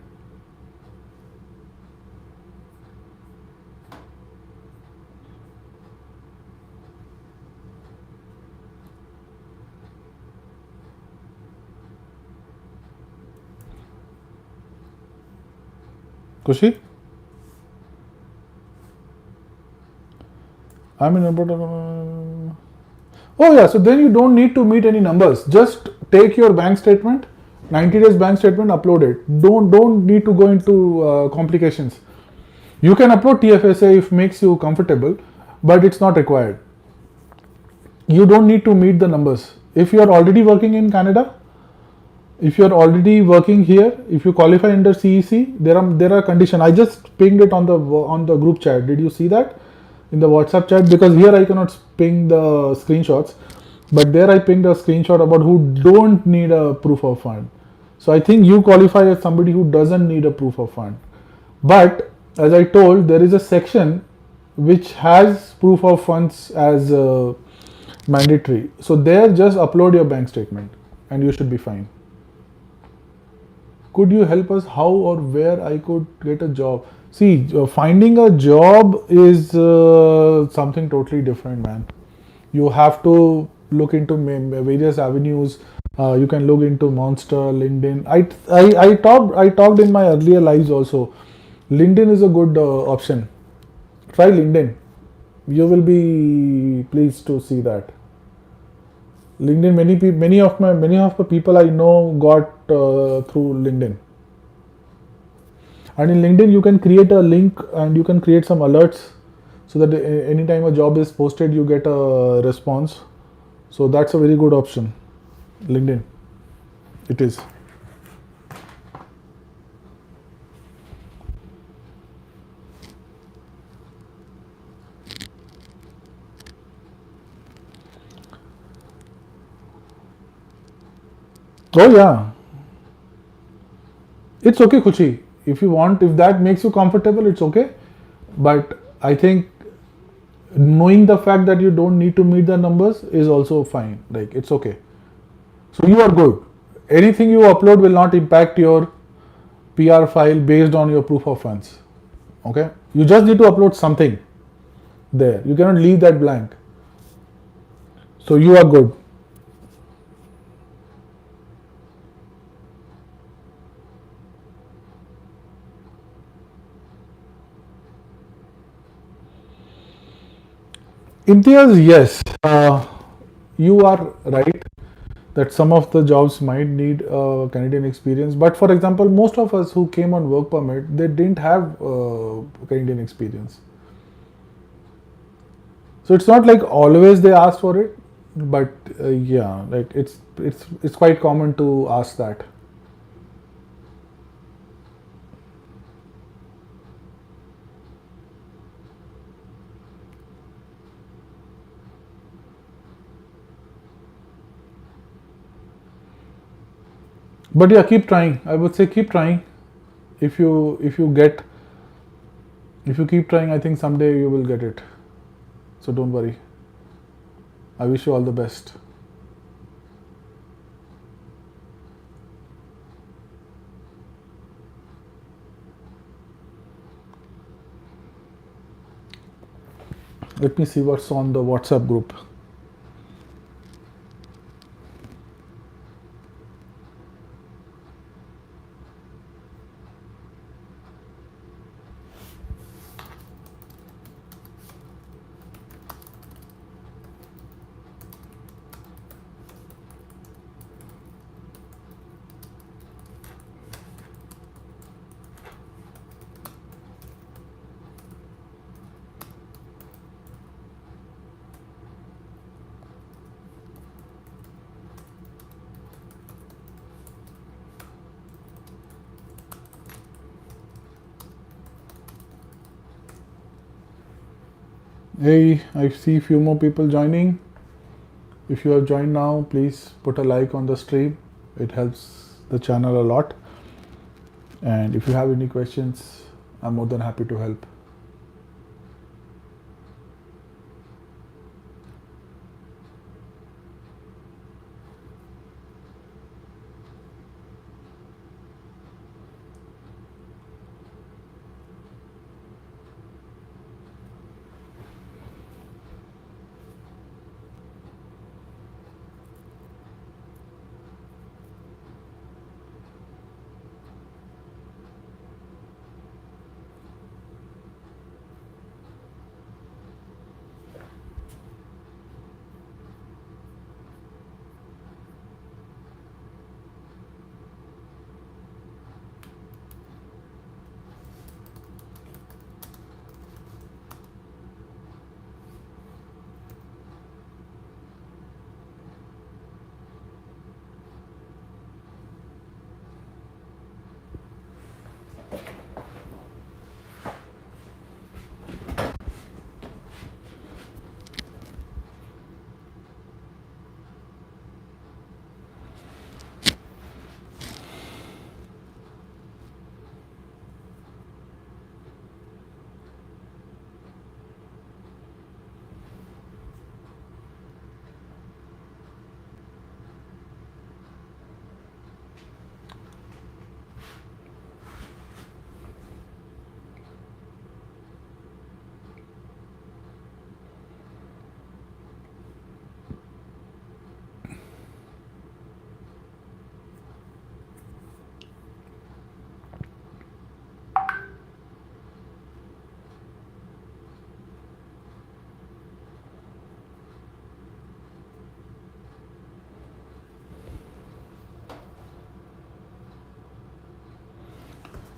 Kushi? I'm in Alberta. Oh yeah, so then you don't need to meet any numbers. Just take your bank statement, 90 days bank statement, upload it. Don't need to go into complications. You can upload TFSA if makes you comfortable, but it's not required. You don't need to meet the numbers. If you are already working in Canada, if you are already working here, if you qualify under CEC, there are conditions. I just pinged it on the group chat. Did you see that in the WhatsApp chat? Because here I cannot ping the screenshots, but there I pinged a screenshot about who don't need a proof of fund. So I think you qualify as somebody who doesn't need a proof of fund. But as I told, there is a section which has proof of funds as mandatory. So there, just upload your bank statement and you should be fine. Could you help us how or where I could get a job? See, finding a job is something totally different, man. You have to look into various avenues. You can look into Monster, LinkedIn. I talked in my earlier lives also. LinkedIn is a good option. Try LinkedIn. You will be pleased to see that. LinkedIn, many of the people I know got through LinkedIn. And in LinkedIn, you can create a link and you can create some alerts so that anytime a job is posted, you get a response. So that's a very good option. LinkedIn, it is. Oh yeah, it's okay, Kuchi. If you want, if that makes you comfortable, it's okay. But I think knowing the fact that you don't need to meet the numbers is also fine. Like, it's okay. So you are good. Anything you upload will not impact your PR file based on your proof of funds. Okay, you just need to upload something there. You cannot leave that blank. So you are good. Imtiaz, yes, you are right that some of the jobs might need Canadian experience. But for example, most of us who came on work permit, they didn't have Canadian experience. So it's not like always they ask for it, but yeah, like it's quite common to ask that. But yeah, keep trying. I would say keep trying. If you get, if you keep trying, I think someday you will get it. So don't worry. I wish you all the best. Let me see what's on the WhatsApp group. Hey, I see few more people joining. If you have joined now, please put a like on the stream. It helps the channel a lot. And if you have any questions, I'm more than happy to help.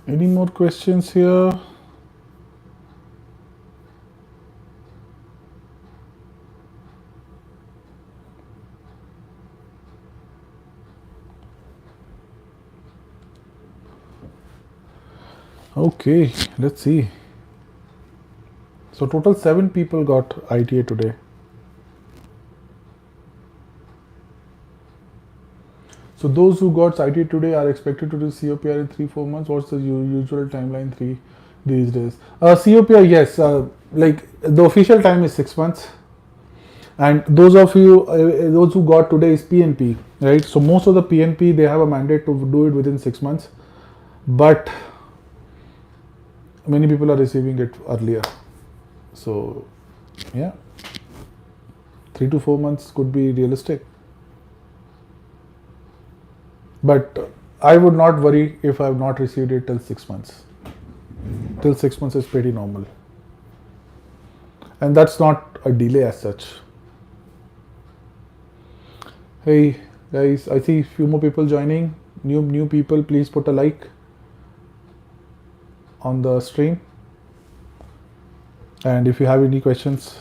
Any more questions here? Okay, let's see. So total 7 people got ITA today. So those who got ITA today are expected to do COPR in 3-4 months. What's the usual timeline these days? COPR, yes, like the official time is 6 months. And those of you, those who got today is PNP, right? So most of the PNP, they have a mandate to do it within 6 months. But many people are receiving it earlier. So yeah, 3 to 4 months could be realistic. But I would not worry if I have not received it till 6 months. Till 6 months is pretty normal. And that's not a delay as such. Hey guys, I see a few more people joining. New people, please put a like on the stream. And if you have any questions,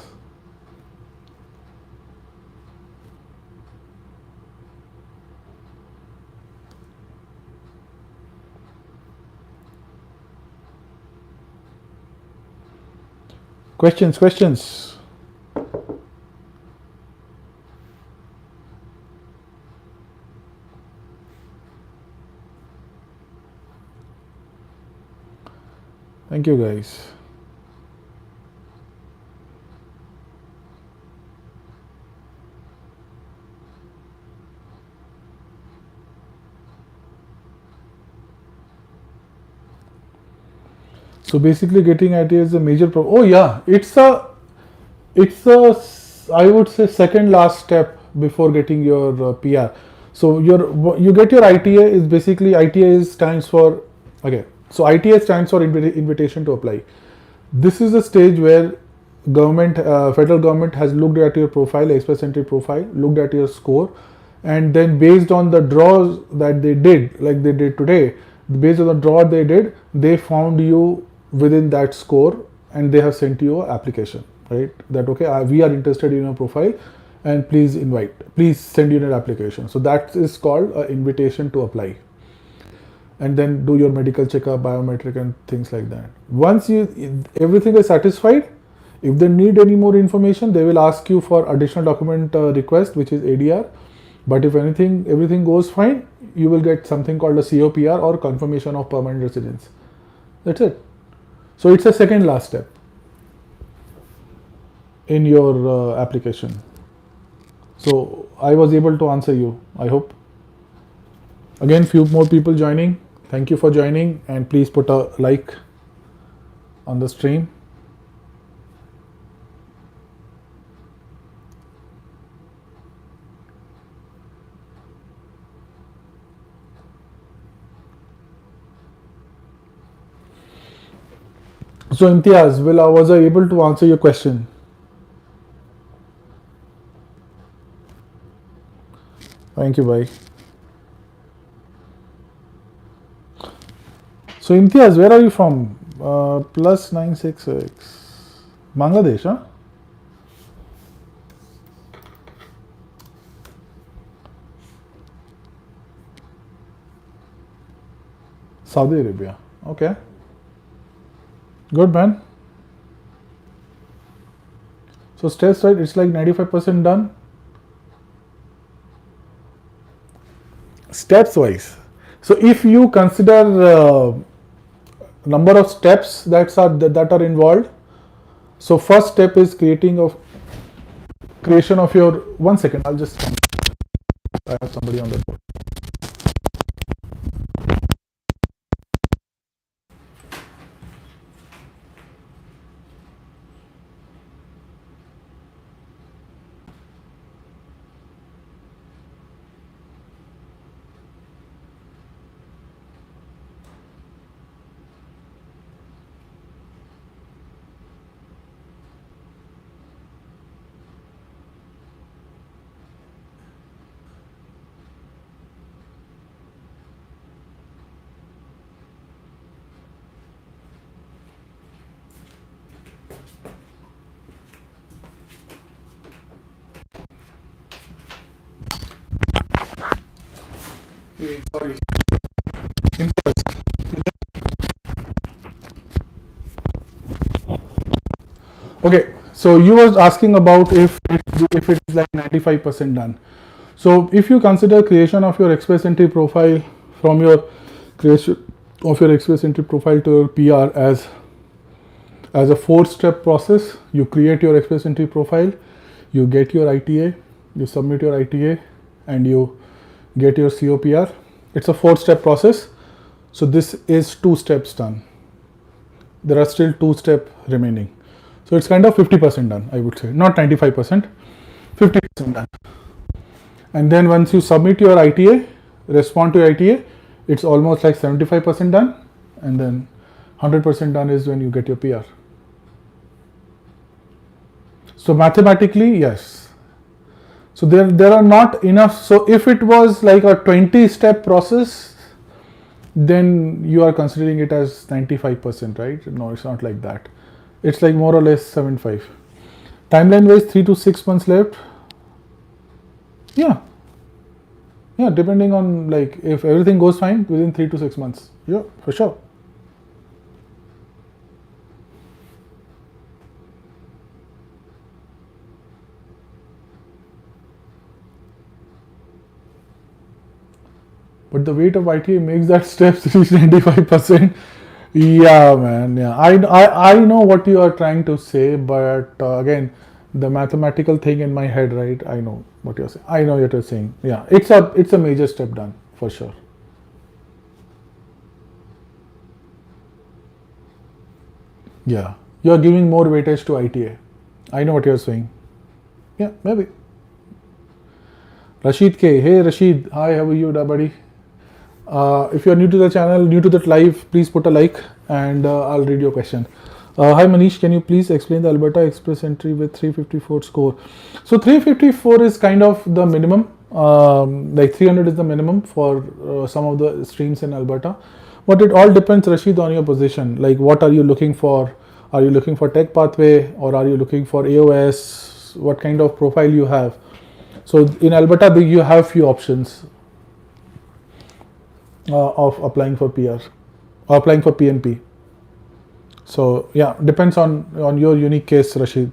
questions. Thank you guys. So basically getting ITA is a major problem. Oh yeah, it's a I would say second last step before getting your PR. So you get your ITA is basically ITA stands for, okay. So ITA stands for invitation to apply. This is the stage where federal government has looked at your profile, express entry profile, looked at your score, and then based on the draws that they did, like they did today, based on the draw they did, they found you within that score and they have sent you an application, right? That okay, we are interested in your profile and please send you an application. So that is called an invitation to apply. And then do your medical checkup, biometric and things like that. Once everything is satisfied, if they need any more information, they will ask you for additional document request, which is ADR. But if everything goes fine, you will get something called a COPR or confirmation of permanent residence. That's it. So it's a second last step in your application. So I was able to answer you, I hope. Again, few more people joining. Thank you for joining, and please put a like on the stream. So Imtiaz, was I able to answer your question? Thank you, bye. So Imtiaz, where are you from? Plus 966. Bangladesh, huh? Saudi Arabia. Okay. Good, man. So steps, right? It's like 95% done. Steps wise. So if you consider number of steps that are involved. So first step is creation of your, 1 second, I'll just, I have somebody on the board. Sorry. Okay, so you was asking about if it is like 95% done. So if you consider creation of your Express Entry profile from your creation of your Express Entry profile to your PR as a 4-step process, you create your Express Entry profile, you get your ITA, you submit your ITA, and you get your COPR. It's a 4-step process. So this is 2 steps done. There are still 2 steps remaining. So it's kind of 50% done, I would say, not 95%, 50% done. And then once you submit your ITA, respond to ITA, it's almost like 75% done, and then 100% done is when you get your PR. So mathematically, yes. So there are not enough. So if it was like a 20-step process, then you are considering it as 95%, right? No, it's not like that. It's like more or less 75. Timeline wise, 3 to 6 months left. Yeah, depending on, like, if everything goes fine, within 3 to 6 months. Yeah, for sure. But the weight of ITA makes that steps reach 95%. Yeah, man. Yeah, I know what you are trying to say, but again, the mathematical thing in my head, right? I know what you're saying. I know what you're saying. Yeah, it's a major step done for sure. Yeah, you're giving more weightage to ITA. I know what you're saying. Yeah, maybe. Rashid K. Hey Rashid, hi, how are you, buddy? If you're new to the channel, new to that live, please put a like and I'll read your question. Hi Manish, can you please explain the Alberta Express Entry with 354 score? So 354 is kind of the minimum, like 300 is the minimum for some of the streams in Alberta. But it all depends, Rashid, on your position. Like, what are you looking for? Are you looking for tech pathway, or are you looking for AOS? What kind of profile you have? So in Alberta, you have few options of applying for PR or applying for PNP. So yeah, depends on your unique case, Rashid.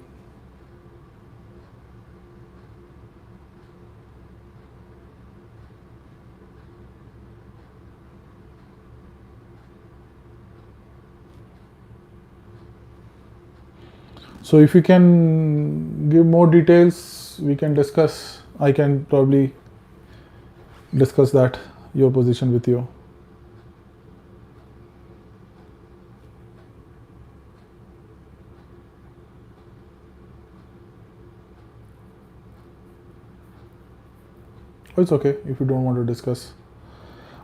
So if you can give more details, we can discuss. I can probably discuss that, your position with you. Oh, it's okay if you don't want to discuss.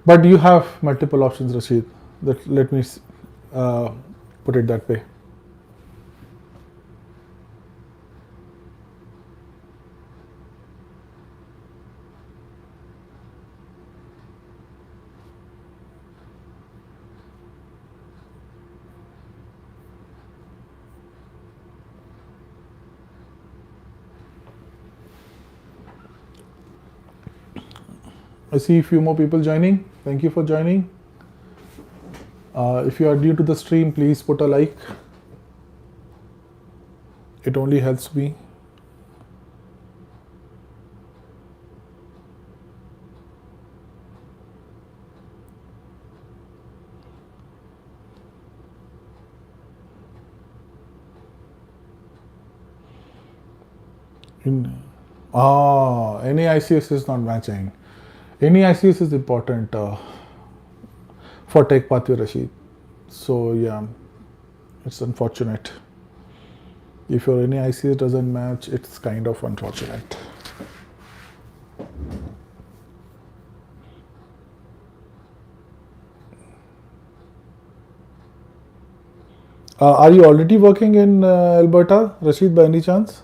But you have multiple options, Rashid. Let me put it that way. I see a few more people joining. Thank you for joining. If you are new to the stream, please put a like. It only helps me. NAICS is not matching. NAICS is important for tech pathway, Rashid. So yeah, it's unfortunate. If your NAICS doesn't match, it's kind of unfortunate. Are you already working in Alberta, Rashid, by any chance?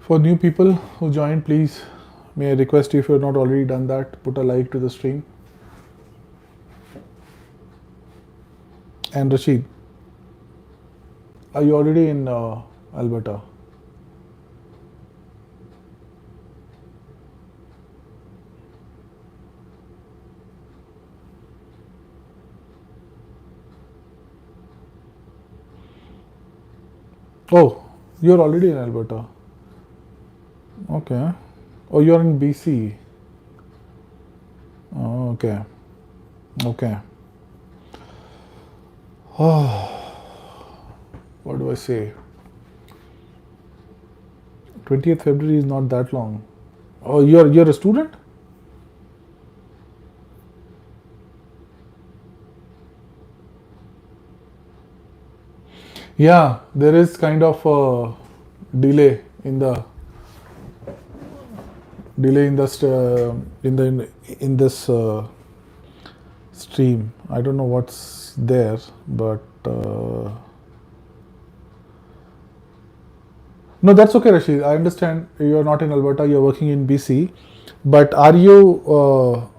For new people who join, please, may I request you, if you have not already done that, put a like to the stream. And Rashid, Are you already in Alberta? Oh, you're already in Alberta. Okay. Oh, you're in BC. Oh, okay. Okay. Oh, what do I say? 20th February is not that long. Oh, you're a student? Yeah, there is kind of a delay in the in this stream. I don't know what's there, but no, that's okay, Rashid. I understand you're not in Alberta. You're working in BC, but are you?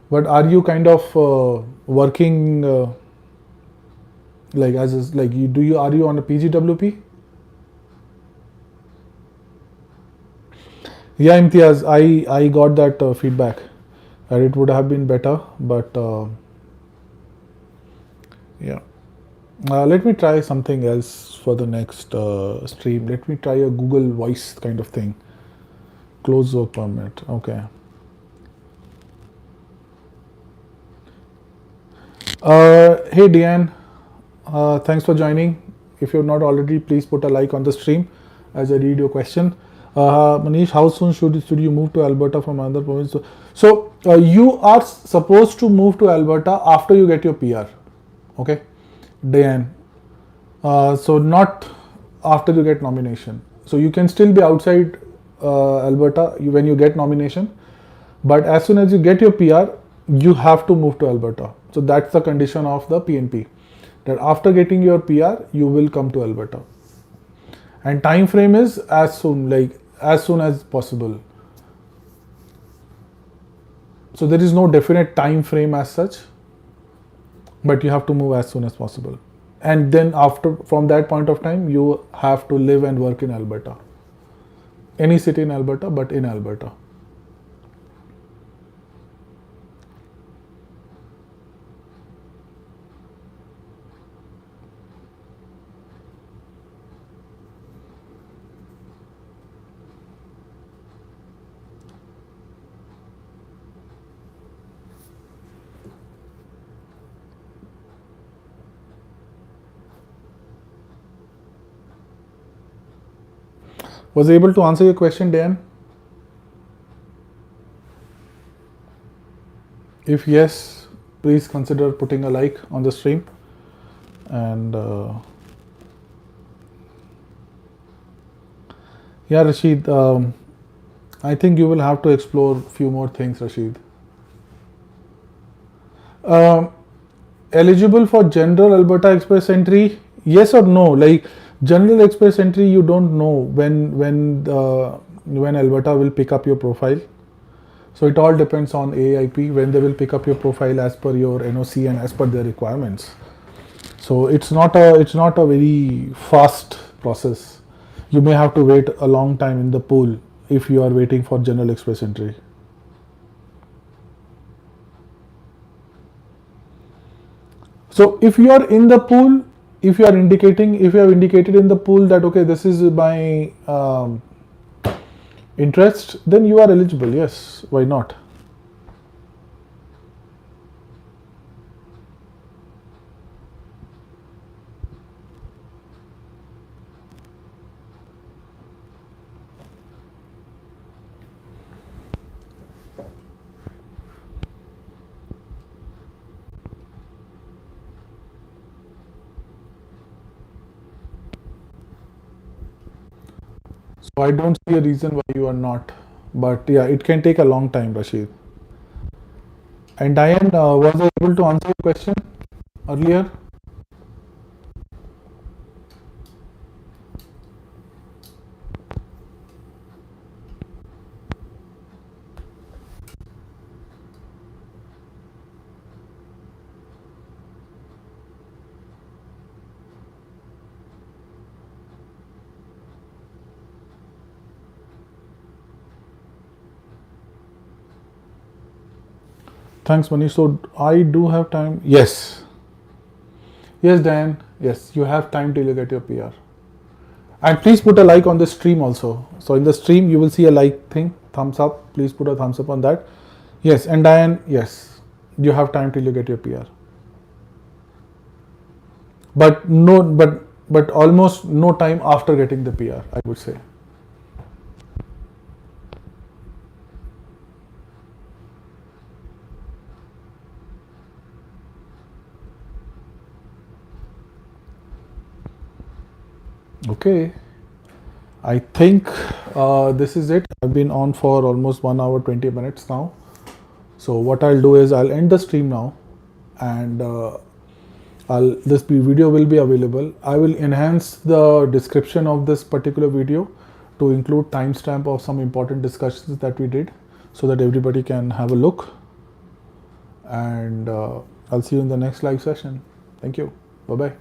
But are you kind of working like like you do you are you on a PGWP? Yeah, Imtiaz, I got that feedback, and it would have been better, but yeah. Let me try something else for the next stream. Let me try a Google Voice kind of thing. Close work permit. Okay. Hey Deanne, thanks for joining. If you're not already, please put a like on the stream as I read your question. Manish, how soon should you move to Alberta from another province? So you are supposed to move to Alberta after you get your PR. Okay, Diane. So not after you get nomination. So you can still be outside Alberta when you get nomination, but as soon as you get your PR, you have to move to Alberta. So that's the condition of the PNP, that after getting your PR, you will come to Alberta. And time frame is as soon as possible. So there is no definite time frame as such, but you have to move as soon as possible. And then after, from that point of time, you have to live and work in Alberta. Any city in Alberta, but in Alberta. Was I able to answer your question, Dan? If yes, please consider putting a like on the stream. And yeah, Rashid, I think you will have to explore few more things, Rashid. Eligible for general Alberta Express entry? Yes or no? Like general Express entry, you don't know when Alberta will pick up your profile. So it all depends on Aaip when they will pick up your profile as per your NOC and as per their requirements. So it's not a very fast process. You may have to wait a long time in the pool if you are waiting for general express entry. So if you are in the pool, if you have indicated in the pool that okay, this is my interest, then you are eligible. Yes, why not? So I don't see a reason why you are not. But yeah, it can take a long time, Rashid. And Diane, was I able to answer your question earlier? Thanks, Manish. So I do have time. Yes. Yes, Dan. Yes, you have time till you get your PR. And please put a like on the stream also. So in the stream, you will see a like thing, thumbs up. Please put a thumbs up on that. Yes, and Diane, yes, you have time till you get your PR. But no, but almost no time after getting the PR, I would say. Okay, I think this is it. I've been on for almost 1 hour 20 minutes now. So what I'll do is I'll end the stream now, and this video will be available. I will enhance the description of this particular video to include timestamp of some important discussions that we did, so that everybody can have a look. And I'll see you in the next live session. Thank you. Bye bye.